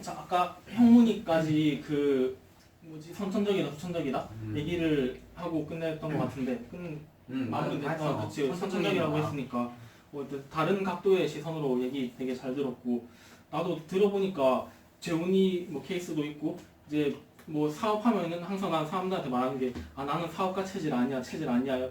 자 아까 형문이까지 그 뭐지 선천적이다 후천적이다 얘기를 하고 끝냈던 것 같은데 마무리 됐다. 그치 선천적이라고 했으니까 뭐 다른 각도의 시선으로 얘기 되게 잘 들었고 나도 들어보니까 재훈이 뭐 케이스도 있고 이제 뭐 사업하면은 항상 난 사람들한테 말하는 게 아 나는 사업가 체질 아니야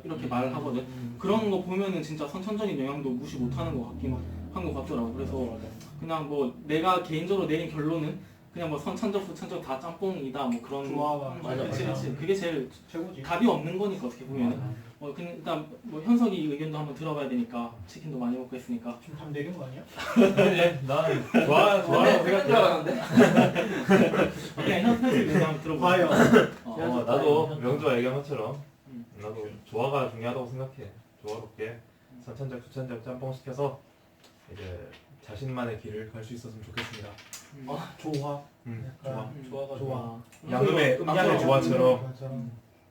이렇게 말을 하거든. 그런 거 보면은 진짜 선천적인 영향도 무시 못하는 것 같긴 한 것 같더라고. 그래서 그냥 뭐 내가 개인적으로 내린 결론은 그냥 뭐 선천적 후천적 다 짬뽕이다 뭐 그런. 좋아가 맞아, 그치 맞아. 그치 그게 제일 최고지. 답이 없는 거니까 어떻게 보면은. 그냥 일단 뭐 현석이 의견도 한번 들어봐야 되니까 치킨도 많이 먹고 했으니까. 지금 답 내린 거 아니야? 아니 난 좋아라고 생각해. 그냥 현석이 의견 한번 들어봐. 나도 명주가 얘기한 것처럼 음. 나도 조화가 중요하다고 생각해. 조화롭게 선천적 후천적 짬뽕 시켜서 이제 자신만의 길을 갈 수 있었으면 좋겠습니다. 아 조화. 조화. 조화가 좋아. 양음의 음양의 조화처럼. 맞아.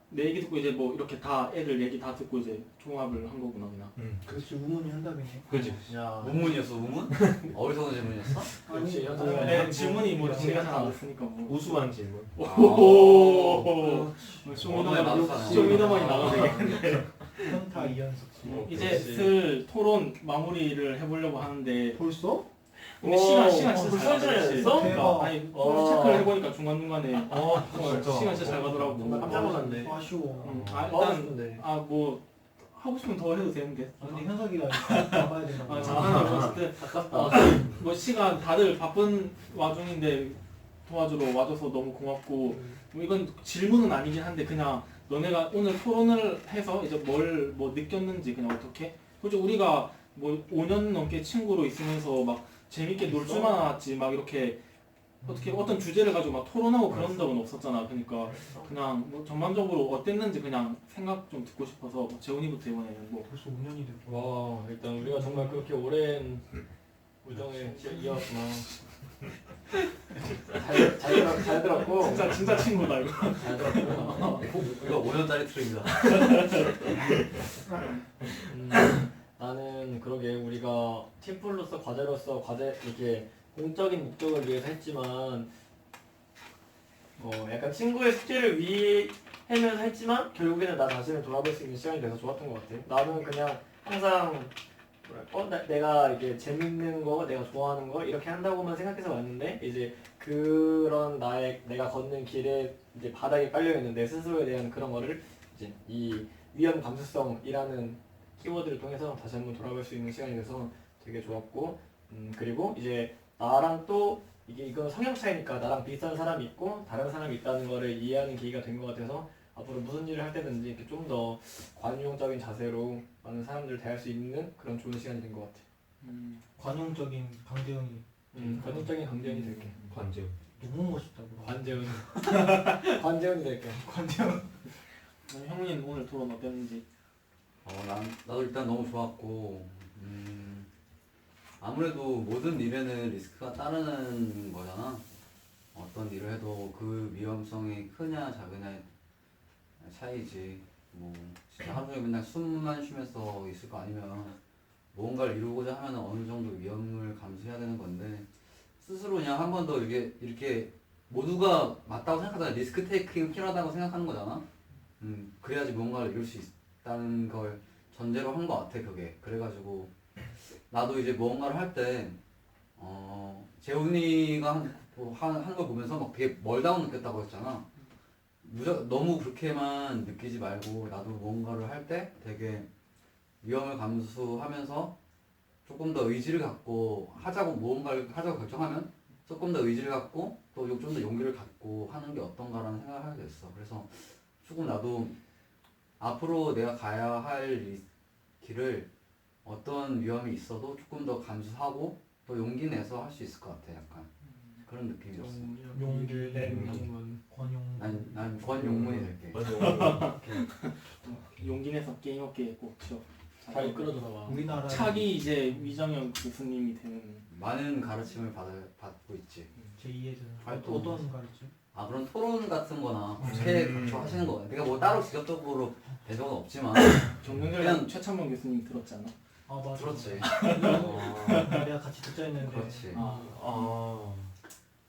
내 얘기 듣고 이제 뭐 이렇게 다 애들 얘기 다 듣고 이제 종합을 한 거구나 그냥. 그렇지 우문이 한다며. 그지. 야. 우문이었어 우문? 어리석은 질문이었어? 그렇지. 아니, 현석이가 네, 질문이 뭐 그렇지. 정리가 잘안 됐으니까 뭐. 우수한 질문. 오호호호. 언어의 마술사네. 쇼미더머니 나가도 되겠네. 현타 이현석 씨. 이제 그렇지. 슬 토론 마무리를 해보려고 하는데 벌써? 근데 오, 시간 진짜 벌써 잘 가네. 시간이었어? 그러니까 아니 체크를 해보니까 중간중간에 진짜. 시간 진짜 잘 가더라고. 정말 깜짝 놀랐네. 아쉬워. 하고 일단 싶은데. 뭐 하고 싶으면 더 해도 되는데. 아, 근데 현석이가 가봐야 된다고. 잠깐만 어쨌든 아깝다. 뭐 시간 다들 바쁜 와중인데 도와주러 와줘서 너무 고맙고 뭐 이건 질문은 아니긴 한데 그냥 너네가 오늘 토론을 해서 이제 뭘 뭐 느꼈는지 그냥 어떻게 솔직히 우리가 뭐 5년 넘게 친구로 있으면서 막 재밌게 놀 줄만 알았지 막 이렇게 어떻게 어떤 주제를 가지고 막 토론하고 그런 적은 없었잖아. 그러니까 그냥 뭐 전반적으로 어땠는지 그냥 생각 좀 듣고 싶어서 뭐 재훈이부터 이번에는 뭐 벌써 5년이 됐고. 와 일단 우리가 정말 그렇게 오랜 우정을 이어왔구나. 잘 들었고 진짜 친구다 이거. 잘 들었고 이거 5년짜리 트랙이다. 나는 그러게 우리가 팀플로서 과제로서 이렇게 공적인 목적을 위해서 했지만 약간 친구의 숙제를 위해면서 했지만 결국에는 나 자신을 돌아볼 수 있는 시간이 돼서 좋았던 것 같아. 나는 그냥 항상 내가 이게 재밌는 거, 내가 좋아하는 거 이렇게 한다고만 생각해서 왔는데 이제 그런 내가 걷는 길에 이제 바닥에 깔려 있는 내 스스로에 대한 그런 거를 이제 이 위험 감수성이라는 키워드를 통해서 다시 한번 돌아볼 수 있는 시간이 돼서 되게 좋았고 그리고 이제 나랑 또 이건 성향 차이니까 나랑 비슷한 사람이 있고 다른 사람이 있다는 거를 이해하는 계기가 된 것 같아서 앞으로 무슨 일을 할 때든지 이렇게 좀 더 관용적인 자세로 많은 사람들을 대할 수 있는 그런 좋은 시간이 된 것 같아. 관용적인 강재훈이 관용적인 강재훈이 될게. 관재훈. 너무 멋있다고. 관재훈. 관재훈이 될게. 관재훈. 형님 오늘 토론 어땠는지. 나도 일단 너무 좋았고 아무래도 모든 일에는 리스크가 따르는 거잖아. 어떤 일을 해도 그 위험성이 크냐 작으냐의 차이지. 뭐 진짜 하루 종일 맨날 숨만 쉬면서 있을 거 아니면 무언가를 이루고자 하면 어느 정도 위험을 감수해야 되는 건데 스스로 그냥 한 번 더 이렇게 모두가 맞다고 생각하잖아. 리스크 테이킹이 필요하다고 생각하는 거잖아. 그래야지 무언가를 이룰 수 있다는 걸 전제로 한 거 같아 그게. 그래가지고 나도 이제 무언가를 할 때 재훈이가 하는 걸 보면서 막 되게 멀다고 느꼈다고 했잖아. 너무 그렇게만 느끼지 말고 나도 뭔가를 할 때 되게 위험을 감수하면서 조금 더 의지를 갖고 하자고 무언가를 하자고 결정하면 조금 더 의지를 갖고 또 좀 더 용기를 갖고 하는 게 어떤가라는 생각을 하게 됐어. 그래서 조금 나도 앞으로 내가 가야 할 이 길을 어떤 위험이 있어도 조금 더 감수하고 또 용기 내서 할 수 있을 것 같아. 약간 그런 느낌이었어. 용기를 내는 권용. 난 권용문이 될게. 맞아. 용기 내서 게임 업계에 꼭 취업. 잘 끌어들어가. 우리나라 차기 이제 위정현 교수님이 되는. 많은 가르침을 받고 있지. 제2의 활동. 어떤 가르침? 아 그런 토론 같은 거나 어떻게 하시는 거 내가 뭐 따로 직접적으로 된 적은 없지만 정근결 그냥- 최찬범 교수님 들었잖아. 아 맞아. 그렇지. 내가 같이 듣자 했는데. 그렇지. 아,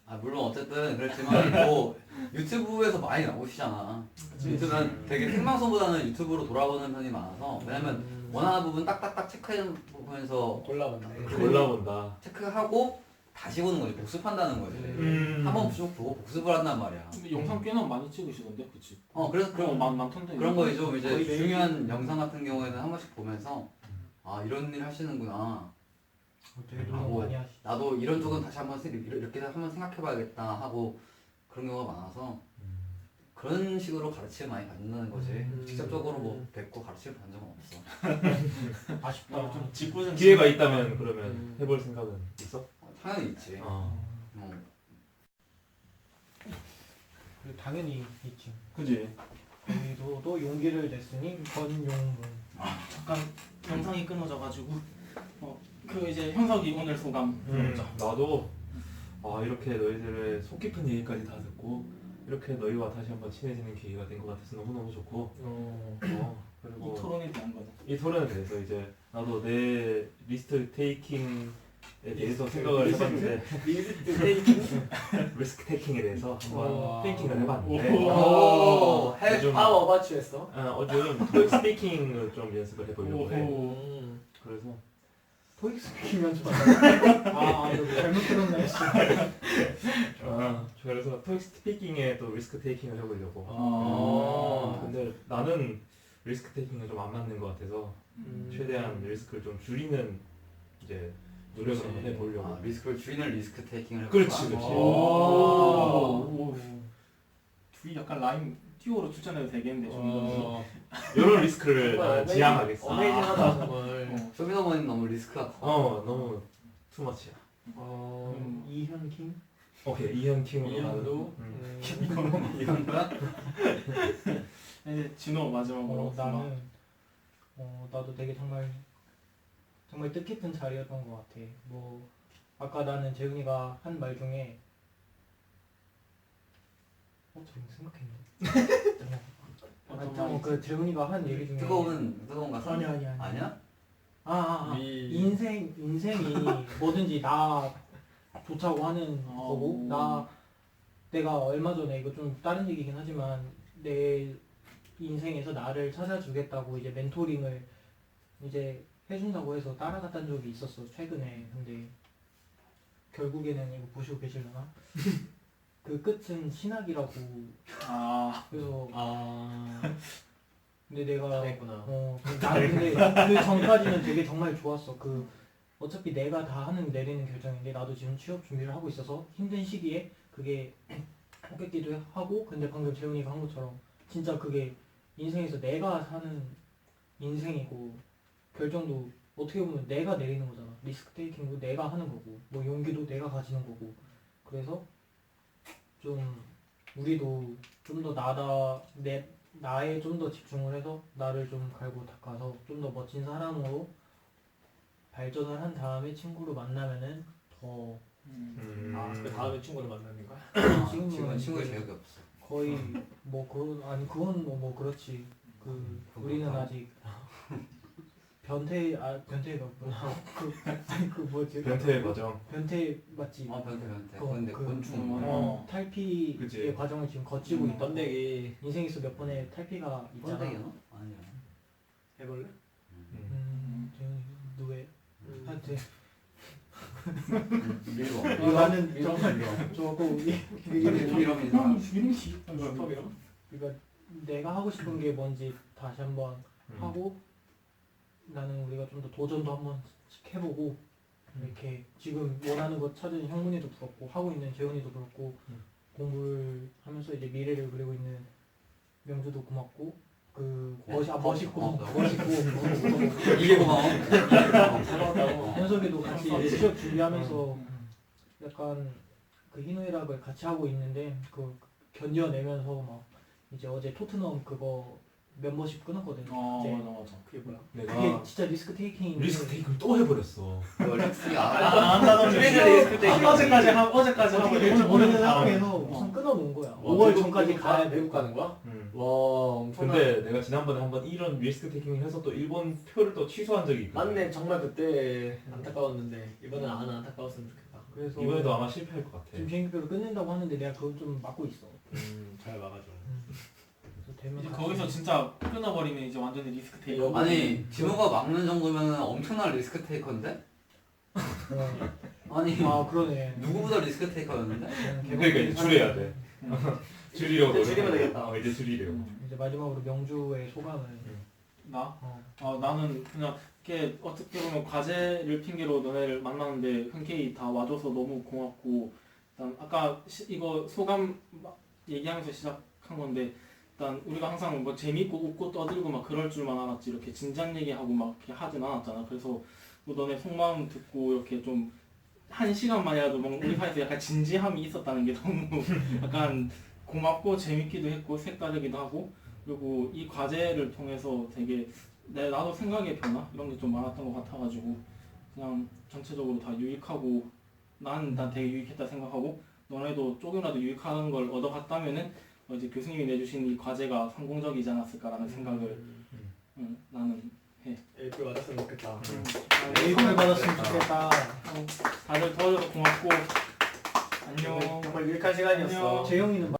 아 물론 어쨌든 그렇지만 뭐 유튜브에서 많이 나오시잖아. 유튜브는 되게 생방송보다는 유튜브로 돌아보는 편이 많아서 왜냐면 원하는 부분 딱딱딱 체크해보면서 골라봤네. 올라본다. 체크하고 다시 보는 거지. 복습한다는 거지. 한번 쭉 보고 복습을 한단 말이야. 근데 영상 꽤나 많이 찍으시던데, 그치? 그래서 그럼 많던데. 그런 거 좀 이제 거의 매일 중요한 영상 같은 경우에는 한 번씩 보면서 아 이런 일 하시는구나. 되게 아, 노력 뭐, 많이 하시. 나도 이런 쪽은 다시 한번 이렇게 한번 생각해봐야겠다 하고 그런 경우가 많아서 그런 식으로 가르침을 많이 받는 거지. 직접적으로 뭐 뵙고 가르침을 받은 적은 없어. 아쉽다. 좀 짓궂은 기회가 있다면 그러면 해볼 생각은 있어? 당연히 있지. 어. 그리고 당연히 있지. 그지. 거기도 또 용기를 냈으니 권용문. 잠깐 영상이 끊어져가지고 그 이제 현석이 오늘 소감 들었죠. 나도 이렇게 너희들의 속 깊은 얘기까지 다 듣고 이렇게 너희와 다시 한번 친해지는 계기가 된 것 같아서 너무너무 좋고 그리고 이 토론에 대한 거는 이 토론에 대해서 이제 나도 내 리스트 테이킹에 대해서 생각을 해봤는데 리스트 테이킹. 리스크 테이킹에 대해서 와. 한번 띵킹을 해봤는데 오, 요즘 How about you 했어? 요즘 토익 스피킹을 좀 연습을 해보려고 해. 그래서 토익 스피킹만 좀 아, 이거 잘못 들었네. 씨. 그래서 토익 스피킹에 또 리스크 테이킹을 해보려고. 근데 나는 리스크 테이킹은 좀 안 맞는 것 같아서 최대한 리스크를 좀 줄이는 이제 노력을 한번 해보려고. 아, 리스크를 줄이는 리스크 테이킹을 해볼까? 그렇지, 그렇지. 오. 둘이 약간 라인 듀오로 추천해도 되겠는데 좀. 이런 리스크를 나는 어메이징- 지향하겠어. 어메이징하다 정말. 쇼미더머니는 너무 리스크가 커. 너무 투머치야. 이현킹? 오케이 이현 킹으로 이현도. 가는. 이건가? 이제 진호 마지막으로. 나는 나도 되게 정말 뜻깊은 자리였던 것 같아. 뭐 아까 나는 재훈이가 한 말 중에 지금 생각했는데. 그 재훈이가 한 얘기 중에 뜨거운 가슴? 아니야. 아니야? 인생이 뭐든지 나 좋자고 하는 거고 내가 얼마 전에 이거 좀 다른 얘기긴 하지만 내 인생에서 나를 찾아주겠다고 이제 멘토링을 이제 해준다고 해서 따라갔던 적이 있었어 최근에. 근데 결국에는 이거 보시고 계시려나? 그 끝은 신학이라고. 그래서 근데 내가 당했구나. 나는 근데 그 전까지는 되게 정말 좋았어. 어차피 내가 다 내리는 결정인데 나도 지금 취업 준비를 하고 있어서 힘든 시기에 그게 없겠기도 하고. 근데 방금 재훈이가 한 것처럼 진짜 그게 인생에서 내가 사는 인생이고 결정도 어떻게 보면 내가 내리는 거잖아. 리스크 테이킹도 내가 하는 거고 뭐 용기도 내가 가지는 거고. 그래서 좀 우리도 좀 더 나에 좀 더 집중을 해서 나를 좀 갈고 닦아서 좀 더 멋진 사람으로 발전을 한 다음에 친구를 만나면은 더 그 다음에 친구를 만나는 거야? 지금은 친구의 제약이 없어. 거의 그건 뭐 그렇지. 우리는 아직 변태가 뭐야? 그 뭐지? 변태의 과정. 변태 맞지? 변태. 근데 곤충. 탈피의 그치. 과정을 지금 거치고 있다. 번데기 인생에서 몇 번의 탈피가 있잖아. 번데기야 너? 아니야. 해볼래? 누구예요? 하여튼 밀고. 나는 정말 조금 이름이 이름이 슈퍼비랑? 그러니까 내가 하고 싶은 게 뭔지 다시 한번 하고 나는 우리가 좀 더 도전도 한번 해보고 이렇게 지금 원하는 거 찾은 형문이도 부럽고 하고 있는 재훈이도 부럽고 공부를 하면서 이제 미래를 그리고 있는 명주도 고맙고 멋있고 이게 고마워. 잘 나왔다고 현석이도 같이 시험 준비하면서 약간 그 희노애락을 같이 하고 있는데 그 견뎌내면서 막 이제 어제 토트넘 그거 멤버십 끊었거든. 이제 맞아. 그게 뭐야? 내가 그게 진짜 리스크 테이킹. 리스크 테이크를 또 해버렸어. 릭스가 어제까지 하고 어떻게 될지 모르는 상황에서 우선 끊어놓은 거야. 5월 전까지 가야 돼. 외국 가는 거야? 와 엄청나. 근데 내가 지난번에 한번 이런 리스크 테이킹을 해서 또 일본 표를 또 취소한 적이 있거든. 맞네 정말 그때 안타까웠는데 이번엔 안 안타까웠으면 좋겠다. 그래서 이번에도 아마 실패할 것 같아. 지금 비행기표를 끊는다고 하는데 내가 그걸 좀 막고 있어. 잘 막아줘. 그래서 되면 이제 같이 거기서 진짜 끊어버리면 이제 완전히 리스크 테이크. 아니 진호가 막는 정도면 엄청난 리스크 테이커인데? 아니 아 그러네. 누구보다 리스크 테이커였는데? 그러니까 이제 줄여야 돼. 줄이려고 이제 줄이면 노력해. 되겠다. 이제 줄이려고. 이제 마지막으로 명주의 소감을. 나? 어. 나는 그냥 이렇게 어떻게 보면 과제를 핑계로 너네를 만나는데 흔쾌히 다 와줘서 너무 고맙고 일단 아까 이거 소감 얘기하면서 시작한 건데 일단 우리가 항상 뭐 재밌고 웃고 떠들고 막 그럴 줄만 알았지 이렇게 진지한 얘기하고 막 이렇게 하진 않았잖아. 그래서 뭐 너네 속마음 듣고 이렇게 좀 한 시간만이라도 뭔가 우리 사이에서 약간 진지함이 있었다는 게 너무 약간 고맙고 재밌기도 했고 색다르기도 하고 그리고 이 과제를 통해서 되게 나도 생각의 변화 이런 게 좀 많았던 것 같아가지고 그냥 전체적으로 다 유익하고 난 되게 유익했다 생각하고 너네도 조금이라도 유익한 걸 얻어갔다면은 이제 교수님이 내주신 이 과제가 성공적이지 않았을까라는 생각을 나는 해. 에이플 맞았으면 좋겠다. 에이플 받았으면 좋겠다. 다들 도와줘서 고맙고 안녕. 정말 유익한 시간이었어. 안녕. 재영이는